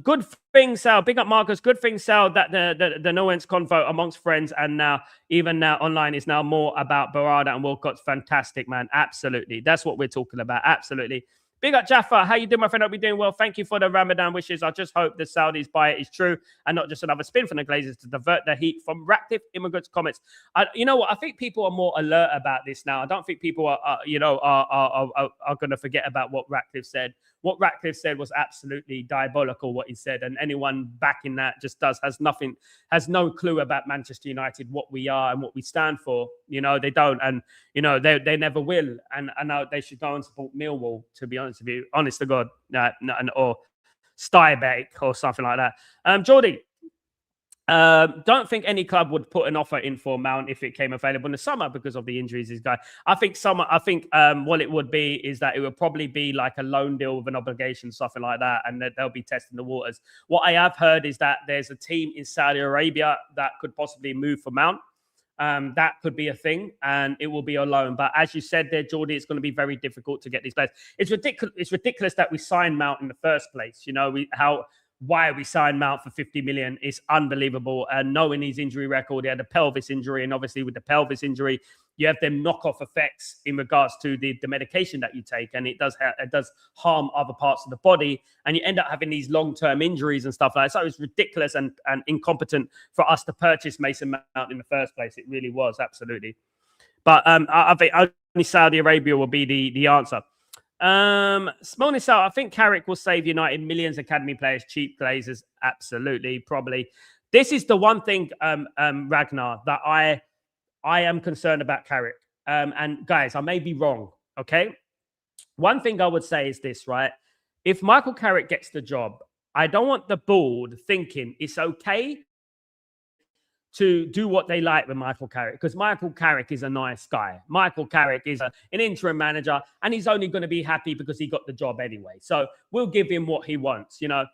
Good thing, Sal. Big up, Marcus. Good thing, Sal, that the no-ends convo amongst friends and now online is now more about Barada and Wilcott's. Fantastic, man. Absolutely. That's what we're talking about. Absolutely. Big up, Jaffa. How you doing, my friend? Hope you're doing well. Thank you for the Ramadan wishes. I just hope the Saudis buy it is true and not just another spin from the Glazers to divert the heat from Ratcliffe immigrants' comments. You know what? I think people are more alert about this now. I don't think people are going to forget about what Ratcliffe said. What Ratcliffe said was absolutely diabolical, what he said. And anyone backing that just has no clue about Manchester United, what we are and what we stand for. They don't. And, they never will. And they should go and support Millwall, to be honest with you. Honest to God. Or Stuybeck or something like that. Geordie, Don't think any club would put an offer in for Mount if it came available in the summer because of the injuries. This guy, I think what it would be is that it would probably be like a loan deal with an obligation, something like that, and that they'll be testing the waters. What I have heard is that there's a team in Saudi Arabia that could possibly move for Mount. That could be a thing, and it will be a loan. But as you said there, Geordie, it's going to be very difficult to get these players. It's ridiculous. It's ridiculous that we signed Mount in the first place. You know, why we signed Mount for 50 million is unbelievable. And knowing his injury record, he had a pelvis injury, and obviously with the pelvis injury, you have them knock-off effects in regards to the medication that you take, and it does harm other parts of the body, and you end up having these long-term injuries and stuff like that. So it was ridiculous and incompetent for us to purchase Mason Mount in the first place. It really was, absolutely. But I think only Saudi Arabia will be the answer. Smolny Sal, I think Carrick will save United millions academy players, cheap glazers. Absolutely, probably. This is the one thing, Ragnar, that I am concerned about Carrick. And guys, I may be wrong. Okay. One thing I would say is this, right? If Michael Carrick gets the job, I don't want the board thinking it's okay to do what they like with Michael Carrick, because Michael Carrick is a nice guy. Michael Carrick is an interim manager, and he's only going to be happy because he got the job anyway. So we'll give him what he wants, you know.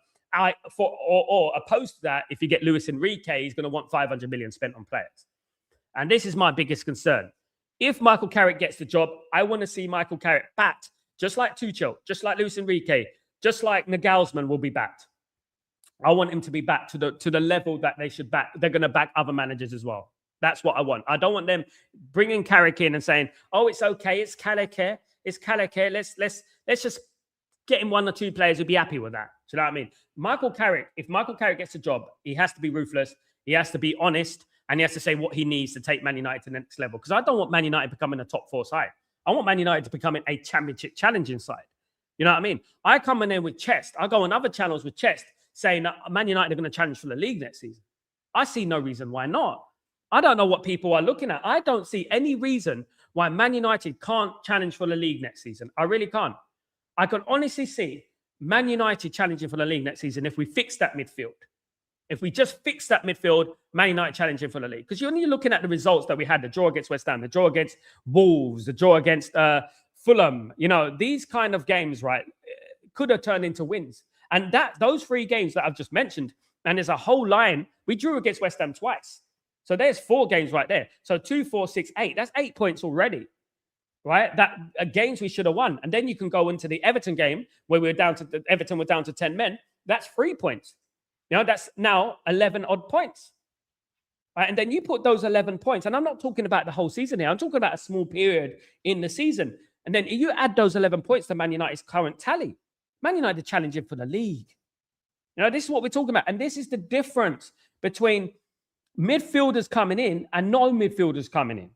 Or opposed to that, if you get Luis Enrique, he's going to want 500 million spent on players. And this is my biggest concern. If Michael Carrick gets the job, I want to see Michael Carrick backed, just like Tuchel, just like Luis Enrique, just like Nagelsmann will be backed. I want him to be back to the level that they should back. They're going to back other managers as well. That's what I want. I don't want them bringing Carrick in and saying, "Oh, it's okay. It's Carrick here. It's Carrick here. Let's just get him one or two players who'll be happy with that." Do you know what I mean? Michael Carrick. If Michael Carrick gets a job, he has to be ruthless. He has to be honest, and he has to say what he needs to take Man United to the next level. Because I don't want Man United becoming a top four side. I want Man United to becoming a championship challenging side. You know what I mean? I come in there with chest. I go on other channels with chest, saying that Man United are going to challenge for the league next season. I see no reason why not. I don't know what people are looking at. I don't see any reason why Man United can't challenge for the league next season. I really can't. I can honestly see Man United challenging for the league next season if we fix that midfield. If we just fix that midfield, Man United challenging for the league. Because you're only looking at the results that we had, the draw against West Ham, the draw against Wolves, the draw against Fulham. You know, these kind of games, right, could have turned into wins. And those three games that I've just mentioned, and there's a whole line. We drew against West Ham twice. So there's 4 games right there. So 2, 4, 6, 8. That's 8 points already, right? That games we should have won. And then you can go into the Everton game where Everton were down to 10 men. That's 3 points. You know, that's now 11 odd points. Right? And then you put those 11 points, and I'm not talking about the whole season here. I'm talking about a small period in the season. And then you add those 11 points to Man United's current tally. Man United challenging for the league. You know, this is what we're talking about. And this is the difference between midfielders coming in and no midfielders coming in.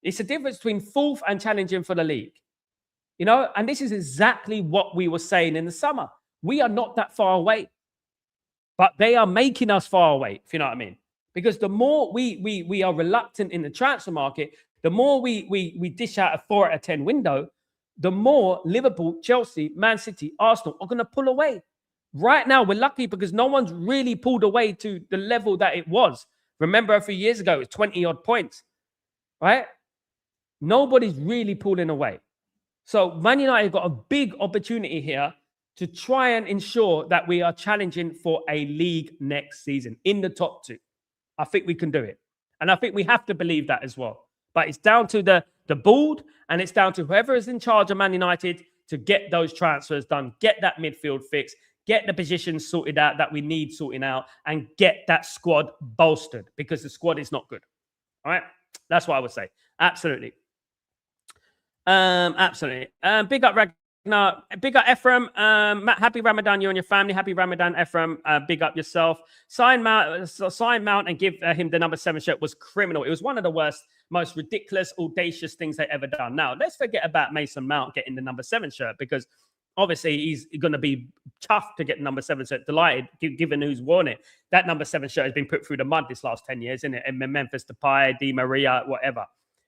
It's the difference between fourth and challenging for the league. You know, and this is exactly what we were saying in the summer. We are not that far away, but they are making us far away, if you know what I mean. Because the more we are reluctant in the transfer market, the more we dish out a 4 out of 10 window, the more Liverpool, Chelsea, Man City, Arsenal are going to pull away. Right now, we're lucky because no one's really pulled away to the level that it was. Remember, a few years ago, it was 20-odd points, right? Nobody's really pulling away. So Man United got a big opportunity here to try and ensure that we are challenging for a league next season in the top 2. I think we can do it. And I think we have to believe that as well. But it's down to the board, and it's down to whoever is in charge of Man United to get those transfers done, get that midfield fixed, get the positions sorted out that we need sorting out, and get that squad bolstered because the squad is not good. All right? That's what I would say. Absolutely. Absolutely. Big up Ragnar. Big up Ephraim. Matt, happy Ramadan, you and your family. Happy Ramadan, Ephraim. Big up yourself. Sign Mount and give him the number 7 shirt was criminal. It was one of the worst, most ridiculous, audacious things they ever done. Now, let's forget about Mason Mount getting the number 7 shirt because obviously he's going to be tough to get the number 7 shirt. Delighted, given who's worn it. That number 7 shirt has been put through the mud this last 10 years, isn't it? In Memphis Depay, Di Maria, whatever.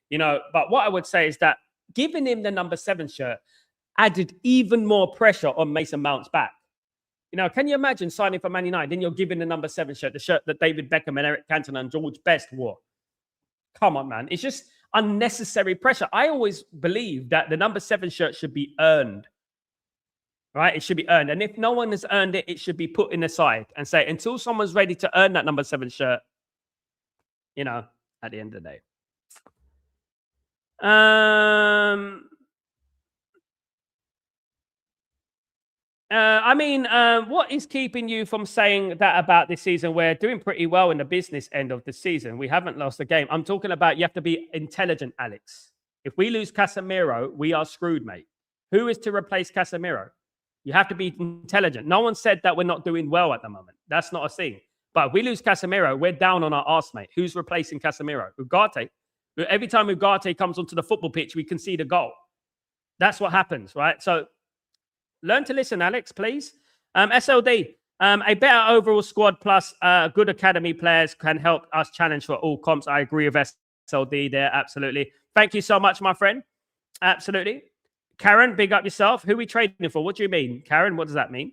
You know, but what I would say is that giving him the number 7 shirt added even more pressure on Mason Mount's back. You know, can you imagine signing for Man United? Then you're giving the number 7 shirt, the shirt that David Beckham and Eric Cantona and George Best wore. Come on, man. It's just unnecessary pressure. I always believe that the number 7 shirt should be earned. Right? It should be earned. And if no one has earned it, it should be put in the side and say, until someone's ready to earn that number 7 shirt, you know, at the end of the day. What is keeping you from saying that about this season? We're doing pretty well in the business end of the season. We haven't lost a game. I'm talking about you have to be intelligent, Alex. If we lose Casemiro, we are screwed, mate. Who is to replace Casemiro? You have to be intelligent. No one said that we're not doing well at the moment. That's not a thing. But if we lose Casemiro, we're down on our arse, mate. Who's replacing Casemiro? Ugarte. Every time Ugarte comes onto the football pitch, we concede a goal. That's what happens, right? So learn to listen, Alex, please. SLD, a better overall squad plus good academy players can help us challenge for all comps. I agree with SLD there, absolutely. Thank you so much, my friend. Absolutely. Karen, big up yourself. Who are we trading for? What do you mean? Karen, what does that mean?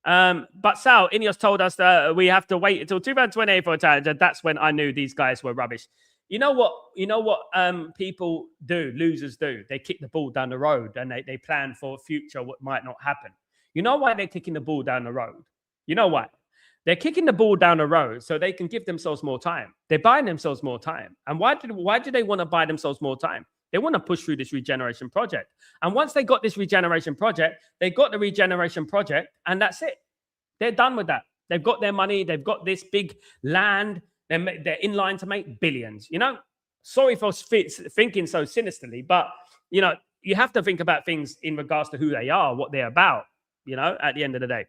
But Sal, Ineos told us that we have to wait until 2028 for a challenger. That's when I knew these guys were rubbish. You know what people do, losers do? They kick the ball down the road and they plan for a future what might not happen. You know why they're kicking the ball down the road? You know why? They're kicking the ball down the road so they can give themselves more time. They're buying themselves more time. And why do they want to buy themselves more time? They want to push through this regeneration project. And once they got this regeneration project, they got the regeneration project, and that's it. They're done with that. They've got their money. They've got this big land. They're in line to make billions. You know, sorry for thinking so sinisterly, but, you know, you have to think about things in regards to who they are, what they're about, you know, at the end of the day.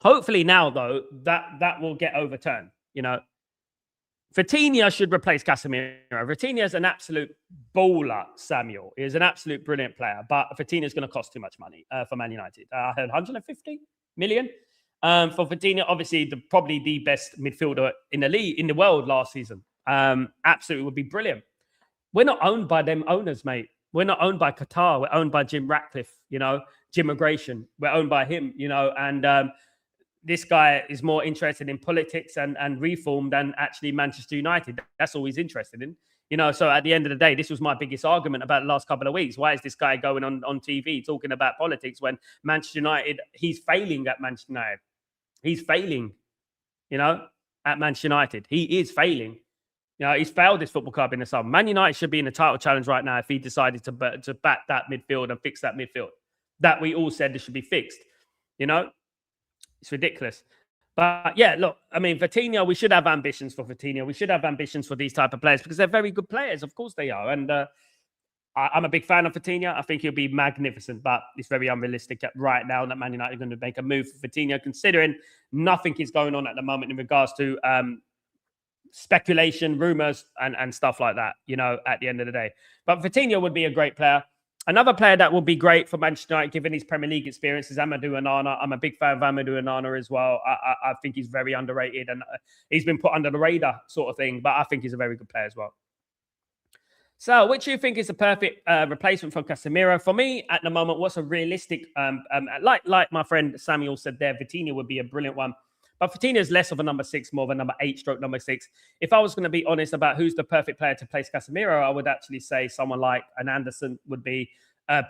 Hopefully now, though, that will get overturned, you know. Vitinha should replace Casemiro. Vitinha is an absolute baller, Samuel. He is an absolute brilliant player, but Vitinha is going to cost too much money for Man United. I heard 150 million for Vitinha. Obviously, probably the best midfielder in the league, in the world last season. Absolutely would be brilliant. We're not owned by them owners, mate. We're not owned by Qatar. We're owned by Jim Ratcliffe, you know, Jim Migration. We're owned by him, you know, and this guy is more interested in politics and reform than actually Manchester United. That's all he's interested in. You know, so at the end of the day, this was my biggest argument about the last couple of weeks. Why is this guy going on TV talking about politics when Manchester United, he's failing at Manchester United. He's failing, you know, at Manchester United. He is failing. You know, he's failed this football club in the summer. Man United should be in the title challenge right now if he decided to back that midfield and fix that midfield. That we all said this should be fixed, you know. It's ridiculous. But yeah, look, I mean, Vitinha, we should have ambitions for Vitinha. We should have ambitions for these type of players because they're very good players. Of course they are. And I'm a big fan of Vitinha. I think he'll be magnificent, but it's very unrealistic right now that Man United are going to make a move for Vitinha, considering nothing is going on at the moment in regards to speculation, rumors, and stuff like that, you know, at the end of the day. But Vitinha would be a great player. Another player that would be great for Manchester United, given his Premier League experience, is Amadou Onana. I'm a big fan of Amadou Onana as well. I think he's very underrated and he's been put under the radar sort of thing, but I think he's a very good player as well. So, which do you think is the perfect replacement for Casemiro? For me, at the moment, what's a realistic, like my friend Samuel said there, Vitinha would be a brilliant one. But Vitinha is less of a number 6, more of a number 8 / number 6. If I was going to be honest about who's the perfect player to replace Casemiro, I would actually say someone like an Anderson would be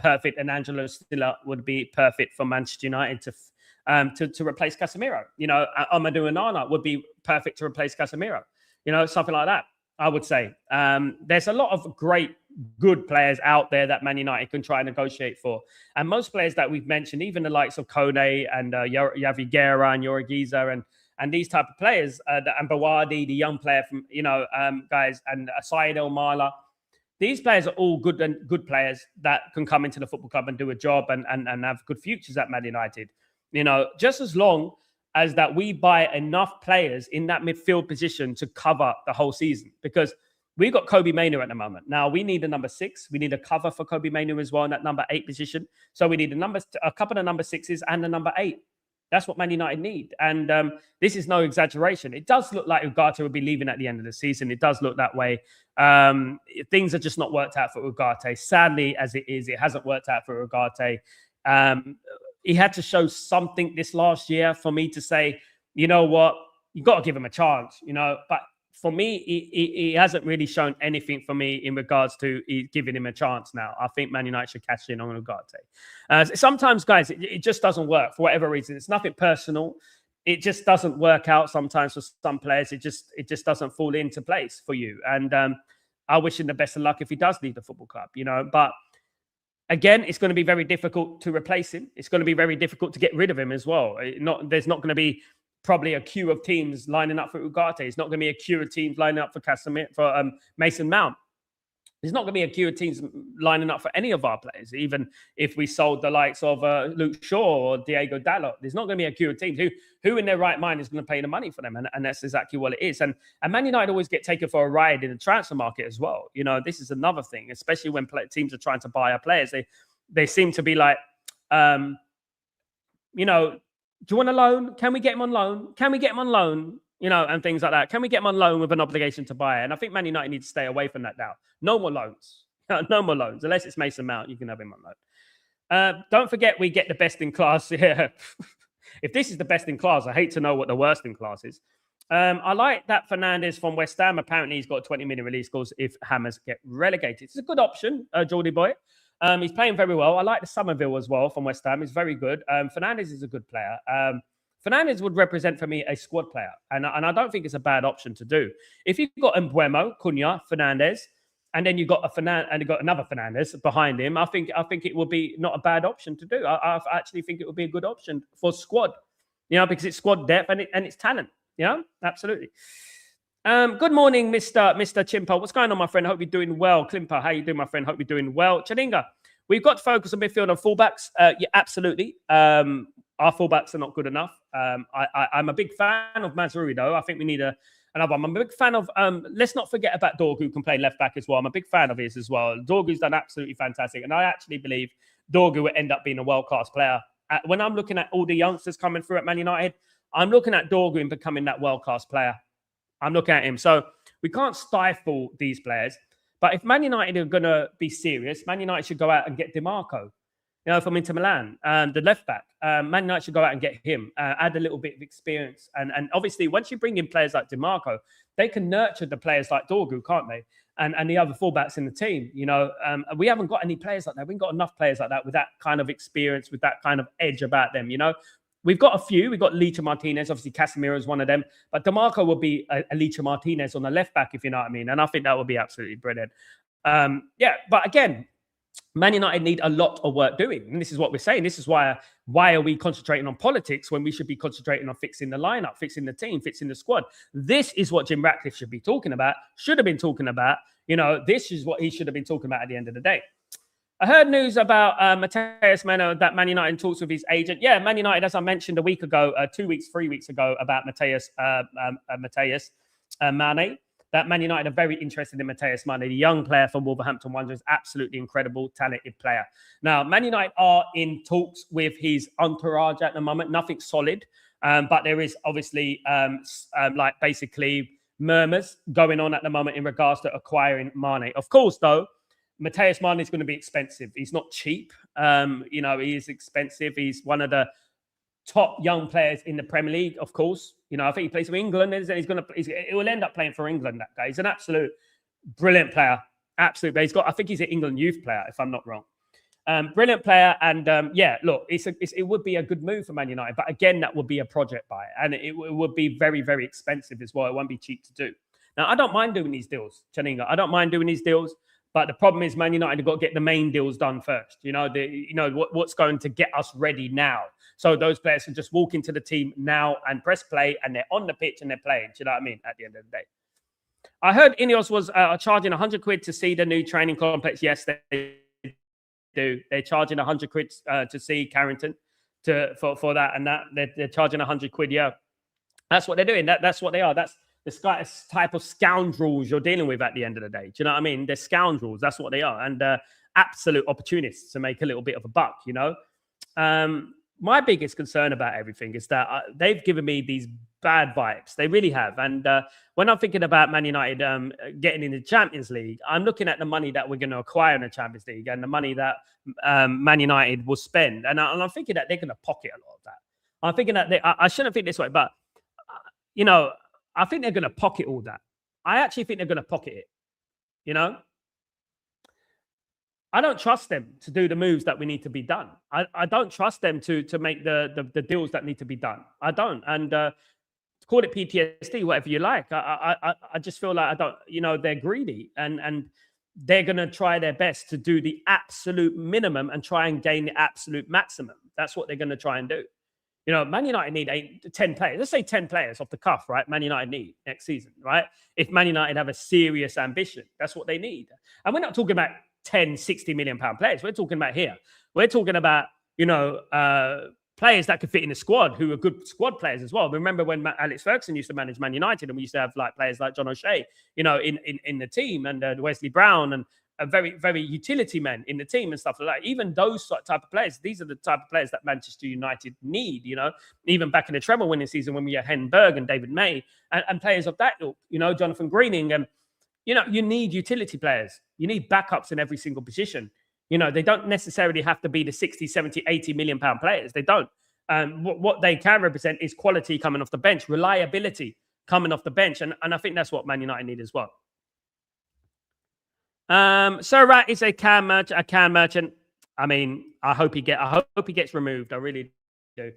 perfect, and Angelo Stiller would be perfect for Manchester United to replace Casemiro. You know, Amadou Onana would be perfect to replace Casemiro. You know, something like that, I would say. There's a lot of great, good players out there that Man United can try and negotiate for. And most players that we've mentioned, even the likes of Kone and Yavi Guerra and Yorgiza and these type of players, and Bawadi, the young player from, you know, guys, and Syed El Mala, these players are all good players that can come into the football club and do a job and have good futures at Man United. You know, just as long as that we buy enough players in that midfield position to cover the whole season, because we've got Kobe Mainoo at the moment. Now we need a number 6. We need a cover for Kobe Mainoo as well in that number 8 position. So we need a couple of number 6s and a number 8. That's what Man United need. And this is no exaggeration. It does look like Ugarte will be leaving at the end of the season. It does look that way. Things are just not worked out for Ugarte. Sadly, as it is, it hasn't worked out for Ugarte. he had to show something this last year for me to say, you know what, you got to give him a chance, you know. But for me, he hasn't really shown anything for me in regards to giving him a chance now. I think Man United should cash in on Ugarte. Sometimes, guys, it just doesn't work for whatever reason. It's nothing personal. It just doesn't work out sometimes for some players. It just doesn't fall into place for you. And I wish him the best of luck if he does leave the football club, you know. But again, it's going to be very difficult to replace him. It's going to be very difficult to get rid of him as well. There's not going to be probably a queue of teams lining up for Ugarte. It's not going to be a queue of teams lining up for Mason Mount. There's not going to be a queue of teams lining up for any of our players, even if we sold the likes of Luke Shaw or Diego Dalot. There's not going to be a queue of teams. Who in their right mind is going to pay the money for them? And that's exactly what it is. And Man United always get taken for a ride in the transfer market as well. You know, this is another thing, especially when teams are trying to buy our players. They seem to be like, you know, do you want a loan? Can we get him on loan? Can we get him on loan? You know, and things like that. Can we get him on loan with an obligation to buy? And I think Man United need to stay away from that now. No more loans. No more loans. Unless it's Mason Mount, you can have him on loan. Don't forget we get the best in class. Yeah. If this is the best in class, I hate to know what the worst in class is. I like that Fernandes from West Ham. Apparently, he's got a 20 million release clause if Hammers get relegated. It's a good option, Geordie boy. He's playing very well. I like the Somerville as well from West Ham. He's very good. Fernandes is a good player. Fernandes would represent for me a squad player, and I don't think it's a bad option to do. If you've got Mbeumo, Cunha, Fernandes, and then you've got another Fernandes behind him, I think it would be not a bad option to do. I actually think it would be a good option for squad, you know, because it's squad depth and it's talent. You know, absolutely. Good morning, Mr. Chimpo. What's going on, my friend? Hope you're doing well. Klimper, how you doing, my friend? Hope you're doing well. Chaninga, we've got to focus on midfield and fullbacks. Yeah, absolutely. Our fullbacks are not good enough. I'm a big fan of Mazraoui, though. I think we need another one. I'm a big fan of, let's not forget about Dorgu, who can play left back as well. I'm a big fan of his as well. Dorgu's done absolutely fantastic. And I actually believe Dorgu will end up being a world-class player. When I'm looking at all the youngsters coming through at Man United, I'm looking at Dorgu and becoming that world-class player. I'm looking at him. So we can't stifle these players. But if Man United are going to be serious, Man United should go out and get DiMarco. You know, from Inter Milan, the left back. Man United should go out and get him, add a little bit of experience. And obviously, once you bring in players like DiMarco, they can nurture the players like Dorgu, can't they? And the other fullbacks in the team. You know, we haven't got any players like that. We haven't got enough players like that with that kind of experience, with that kind of edge about them, you know? We've got a few. We've got Licha Martinez. Obviously, Casemiro is one of them. But DiMarco will be a Licha Martinez on the left back, if you know what I mean. And I think that would be absolutely brilliant. Yeah, but again, Man United need a lot of work doing. And this is what we're saying. This is why are we concentrating on politics when we should be concentrating on fixing the lineup, fixing the team, fixing the squad? This is what Jim Ratcliffe should be talking about, should have been talking about. You know, this is what he should have been talking about at the end of the day. I heard news about Matheus Meno, that Man United talks with his agent. Yeah, Man United, as I mentioned a week ago, 3 weeks ago, about Matheus Mane. That Man United are very interested in Matheus Mane, the young player from Wolverhampton Wanderers, absolutely incredible, talented player. Now, Man United are in talks with his entourage at the moment, nothing solid, but there is obviously like basically murmurs going on at the moment in regards to acquiring Mane. Of course, though, Matheus Mane is going to be expensive. He's not cheap. You know, he is expensive. He's one of the top young players in the Premier League, of course. You know, I think he plays for England, and he will end up playing for England that guy. He's an absolute brilliant player. Absolutely. I think he's an England youth player, if I'm not wrong. Brilliant player. And yeah, look, it would be a good move for Man United. But again, that would be a project buy. And it would be very, very expensive as well. It won't be cheap to do. Now, I don't mind doing these deals, Chaninga. I don't mind doing these deals. But the problem is Man United have got to get the main deals done first. You know, what's going to get us ready now. So those players can just walk into the team now and press play, and they're on the pitch and they're playing. Do you know what I mean? At the end of the day. I heard Ineos was charging 100 quid to see the new training complex. Yes, they do. They're charging 100 quid to see Carrington for that and that. They're charging 100 quid. Yeah, that's what they're doing. That's what they are. That's the type of scoundrels you're dealing with at the end of the day. Do you know what I mean? They're scoundrels. That's what they are. And absolute opportunists to make a little bit of a buck, you know. my biggest concern about everything is that they've given me these bad vibes. They really have. And when I'm thinking about Man United getting in the Champions League, I'm looking at the money that we're going to acquire in the Champions League and the money that Man United will spend. And I'm thinking that they're going to pocket a lot of that. I'm thinking that I shouldn't think this way, but, I think they're going to pocket all that. I actually think they're going to pocket it, I don't trust them to do the moves that we need to be done. I don't trust them to make the deals that need to be done. I don't. And call it PTSD, whatever you like. I just feel like I don't, they're greedy and they're going to try their best to do the absolute minimum and try and gain the absolute maximum. That's what they're going to try and do. Man United need 10 players. Let's say 10 players off the cuff, right? Man United need next season, right? If Man United have a serious ambition, that's what they need. And we're not talking about 10, 60 million pound players. We're talking about here. We're talking about, players that could fit in the squad who are good squad players as well. Remember when Alex Ferguson used to manage Man United and we used to have like players like John O'Shea, in the team and Wesley Brown and a very, very utility men in the team and stuff like that. Even those type of players, these are the type of players that Manchester United need, even back in the treble winning season when we had Henberg and David May and players of that ilk, Jonathan Greening. And, you need utility players. You need backups in every single position. They don't necessarily have to be the 60, 70, 80 million pound players. They don't. What they can represent is quality coming off the bench, reliability coming off the bench. And I think that's what Man United need as well. Sir Rat is a can merchant. I mean, I hope he gets removed. I really do.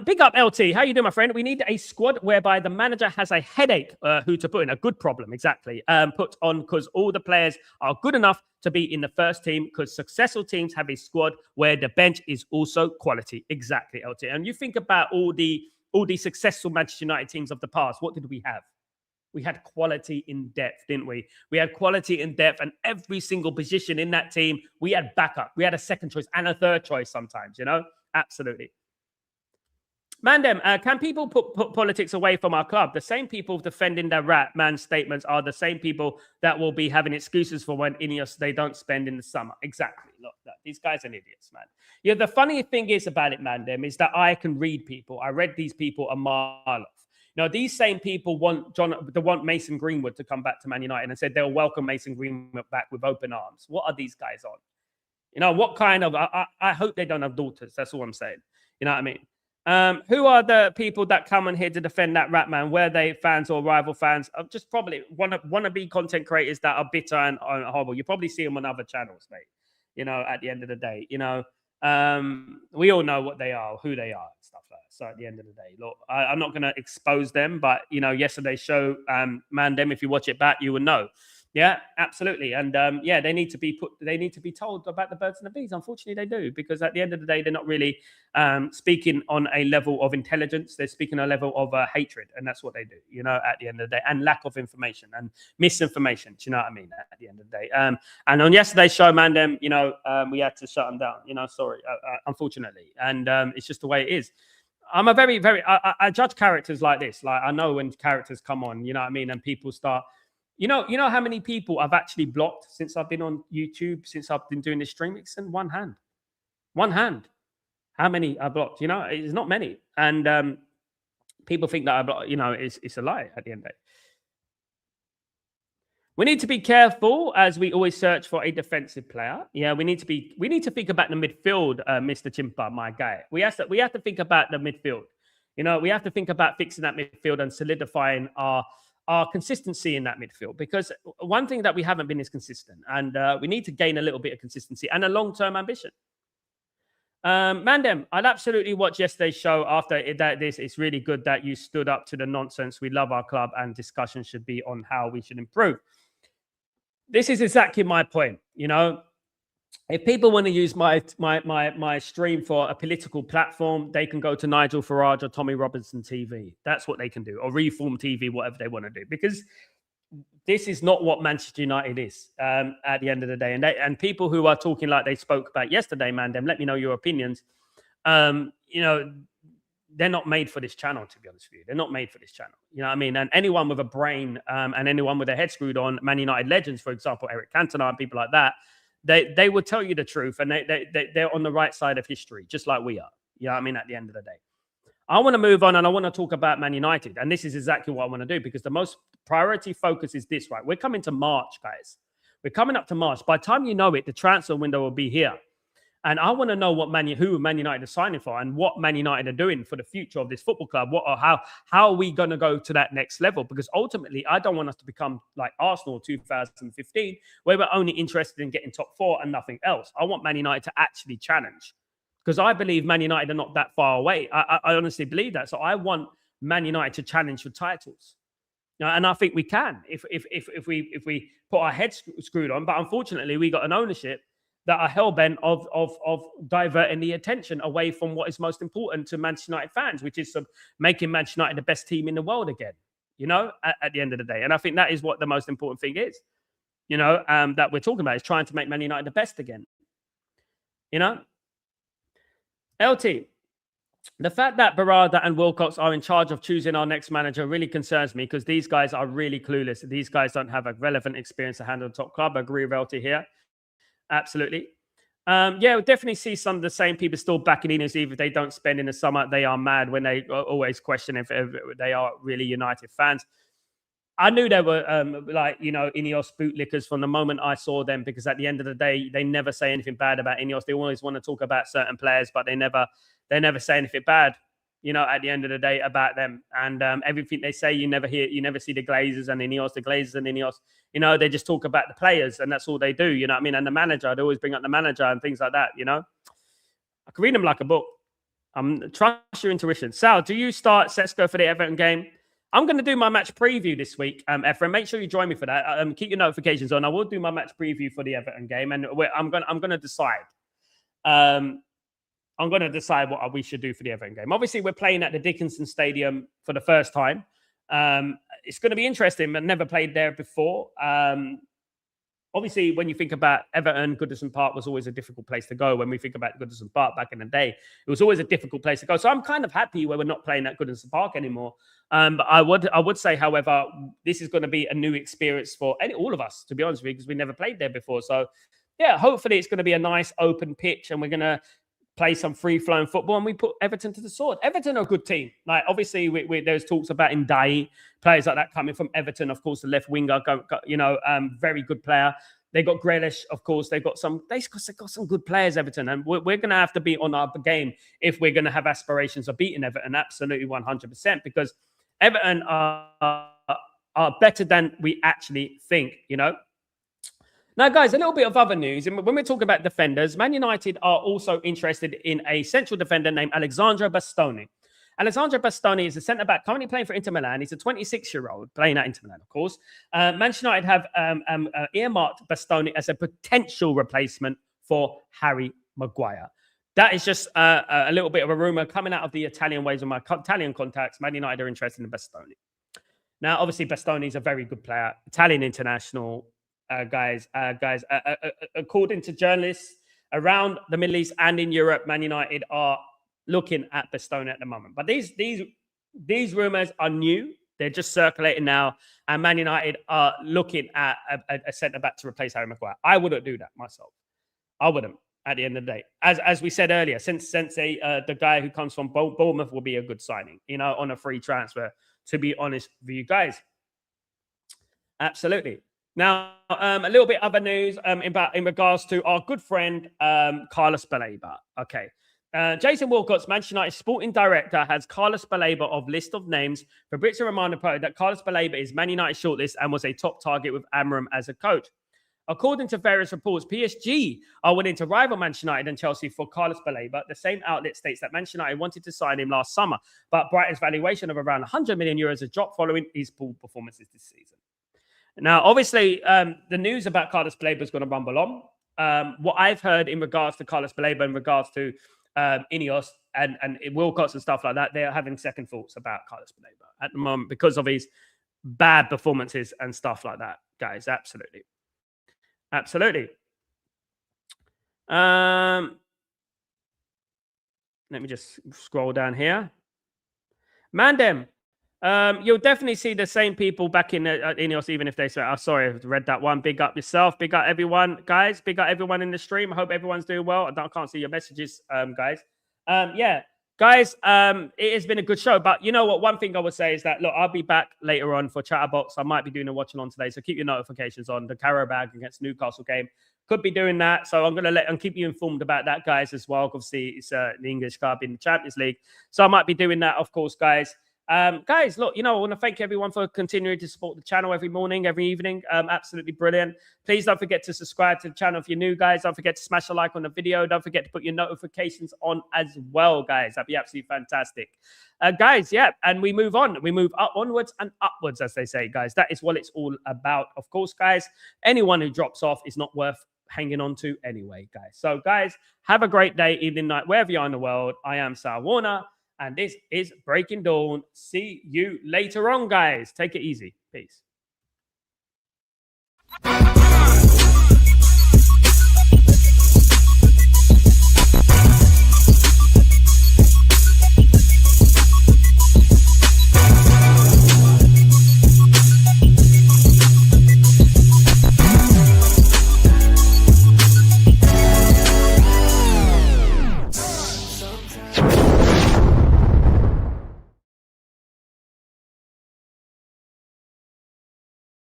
Big up LT. How you doing, my friend? We need a squad whereby the manager has a headache who to put in. A good problem, exactly. Put on because all the players are good enough to be in the first team because successful teams have a squad where the bench is also quality. Exactly, LT. And you think about all the successful Manchester United teams of the past. What did we have? We had quality in depth, didn't we? We had quality in depth, and every single position in that team, we had backup. We had a second choice and a third choice sometimes, Absolutely. Mandem, can people put politics away from our club? The same people defending the rat man statements are the same people that will be having excuses for when Ineos they don't spend in the summer. Exactly. Look, these guys are idiots, man. The funny thing is about it, Mandem, is that I can read people. I read these people a mile off. These same people want Mason Greenwood to come back to Man United and said they'll welcome Mason Greenwood back with open arms. What are these guys on? What kind of... I hope they don't have daughters. That's all I'm saying. You know what I mean? Who are the people that come on here to defend that rat man? Were they fans or rival fans? Just probably wannabe content creators that are bitter and horrible. You probably see them on other channels, mate. At the end of the day, we all know what they are, who they are, and stuff like that. So at the end of the day, look, I'm not going to expose them, but yesterday's show, Mandem, if you watch it back, you will know. Yeah, absolutely. And they need to be told about the birds and the bees. Unfortunately, they do, because at the end of the day, they're not really speaking on a level of intelligence. They're speaking on a level of hatred. And that's what they do, at the end of the day, and lack of information and misinformation. Do you know what I mean? At the end of the day. And on yesterday's show, Mandem, we had to shut them down, sorry, unfortunately. And it's just the way it is. I'm a very, very, I judge characters like this. Like, I know when characters come on, you know what I mean? And people start, you know how many people I've actually blocked since I've been on YouTube, since I've been doing this stream? It's in one hand. One hand. How many I blocked? It's not many. And people think that I blocked, it's a lie at the end of the day. We need to be careful as we always search for a defensive player. Yeah, we need to think about the midfield, Mr. Chimpa, my guy. We have to think about the midfield. We have to think about fixing that midfield and solidifying our consistency in that midfield, because one thing that we haven't been is consistent, and we need to gain a little bit of consistency and a long-term ambition. Mandem, I'd absolutely watch yesterday's show after this. It's really good that you stood up to the nonsense. We love our club, and discussion should be on how we should improve. This is exactly my point. If people want to use my stream for a political platform, they can go to Nigel Farage or Tommy Robinson TV. That's what they can do, or Reform TV, whatever they want to do, because this is not what Manchester United is at the end of the day. And people who are talking like they spoke about yesterday, Mandem, let me know your opinions. They're not made for this channel, to be honest with you. They're not made for this channel. You know what I mean? And anyone with a brain and anyone with their head screwed on, Man United legends, for example, Eric Cantona and people like that, they will tell you the truth, and they're on the right side of history, just like we are. You know what I mean? At the end of the day. I want to move on and I want to talk about Man United. And this is exactly what I want to do because the most priority focus is this, right? We're coming to March, guys. We're coming up to March. By the time you know it, the transfer window will be here. And I want to know who Man United are signing for and what Man United are doing for the future of this football club. How are we going to go to that next level? Because ultimately, I don't want us to become like Arsenal 2015, where we're only interested in getting top four and nothing else. I want Man United to actually challenge. Because I believe Man United are not that far away. I honestly believe that. So I want Man United to challenge for titles. And I think we can if we put our heads screwed on. But unfortunately, we got an ownership that are hell-bent of diverting the attention away from what is most important to Manchester United fans, which is making Manchester United the best team in the world again, at the end of the day. And I think that is what the most important thing is, that we're talking about, is trying to make Man United the best again, LT, the fact that Barada and Wilcox are in charge of choosing our next manager really concerns me because these guys are really clueless. These guys don't have a relevant experience to handle the top club. I agree with LT here. Absolutely. We'll definitely see some of the same people still backing Ineos even if they don't spend in the summer. They are mad when they always question if they are really United fans. I knew they were Ineos bootlickers from the moment I saw them because at the end of the day, they never say anything bad about Ineos. They always want to talk about certain players, but they never say anything bad, at the end of the day about them. And everything they say, you never see the Glazers and Ineos. They just talk about the players and that's all they do, you know what I mean? And the manager, they always bring up the manager and things like that, I can read them like a book. Trust your intuition. Sal, do you start Sesko for the Everton game? I'm going to do my match preview this week, Ephraim. Make sure you join me for that. Keep your notifications on. I will do my match preview for the Everton game, and I'm going to decide. I'm going to decide what we should do for the Everton game. Obviously, we're playing at the Dickinson Stadium for the first time. It's going to be interesting. I've never played there before. Obviously, when you think about Everton, Goodison Park was always a difficult place to go. When we think about Goodison Park back in the day, it was always a difficult place to go. So I'm kind of happy where we're not playing at Goodison Park anymore. But I would say, however, this is going to be a new experience for all of us, to be honest with you, because we never played there before. So, yeah, hopefully it's going to be a nice open pitch and we're going to play some free-flowing football and we put Everton to the sword. Everton are a good team. Like, obviously, there's talks about Ndiaye, players like that coming from Everton. Of course, the left winger, very good player. They got Grealish, of course. They got some good players, Everton. And we're going to have to be on our game if we're going to have aspirations of beating Everton. Absolutely 100%, because Everton are better than we actually think, Now, guys, a little bit of other news. And when we're talking about defenders, Man United are also interested in a central defender named Alessandro Bastoni. Alessandro Bastoni is a centre-back currently playing for Inter Milan. He's a 26-year-old playing at Inter Milan, of course. Manchester United have earmarked Bastoni as a potential replacement for Harry Maguire. That is just a little bit of a rumour coming out of the Italian ways of my Italian contacts. Man United are interested in Bastoni. Now, obviously, Bastoni is a very good player, Italian international. Guys, according to journalists around the Middle East and in Europe, Man United are looking at Bastoni at the moment. But these rumors are new. They're just circulating now. And Man United are looking at a centre-back to replace Harry Maguire. I wouldn't do that myself. I wouldn't at the end of the day. As we said earlier, since the guy who comes from Bournemouth will be a good signing, on a free transfer, to be honest with you guys. Absolutely. Now, a little bit other news in regards to our good friend, Carlos Baleba. Okay. Jason Wilcox, Manchester United sporting director, has Carlos Baleba of list of names. Fabrizio Romano reported that Carlos Baleba is Man United shortlist and was a top target with Amram as a coach. According to various reports, PSG are willing to rival Manchester United and Chelsea for Carlos Baleba. The same outlet states that Manchester United wanted to sign him last summer, but Brighton's valuation of around 100 million euros has dropped following his poor performances this season. Now, obviously, the news about Carlos Baleba is going to rumble on. What I've heard in regards to Carlos Baleba, in regards to Ineos and Wilcox and stuff like that, they're having second thoughts about Carlos Baleba at the moment because of his bad performances and stuff like that, guys. Absolutely. Absolutely. Let me just scroll down here. Mandem, You'll definitely see the same people back in Ineos, even if they say, "Oh, sorry, I read that one." Big up yourself, big up everyone, guys. Big up everyone in the stream. I hope everyone's doing well. I can't see your messages, guys. Yeah, guys. It has been a good show, but you know what? One thing I would say is that look, I'll be back later on for Chatterbox. I might be doing a watching on today, so keep your notifications on. The Carabag against Newcastle game could be doing that, so I'm gonna keep you informed about that, guys, as well. Obviously, it's the English club in the Champions League, so I might be doing that, of course, guys. Guys, look, I want to thank everyone for continuing to support the channel every morning, every evening. Absolutely brilliant. Please don't forget to subscribe to the channel if you're new, guys. Don't forget to smash a like on the video. Don't forget to put your notifications on as well, guys. That'd be absolutely fantastic. Guys, yeah, and we move on. We move onwards and upwards, as they say, guys. That is what it's all about. Of course, guys, anyone who drops off is not worth hanging on to anyway, guys. So, guys, have a great day, evening, night, wherever you are in the world. I am Sal Warner. And this is Breaking Dawn. See you later on, guys. Take it easy. Peace.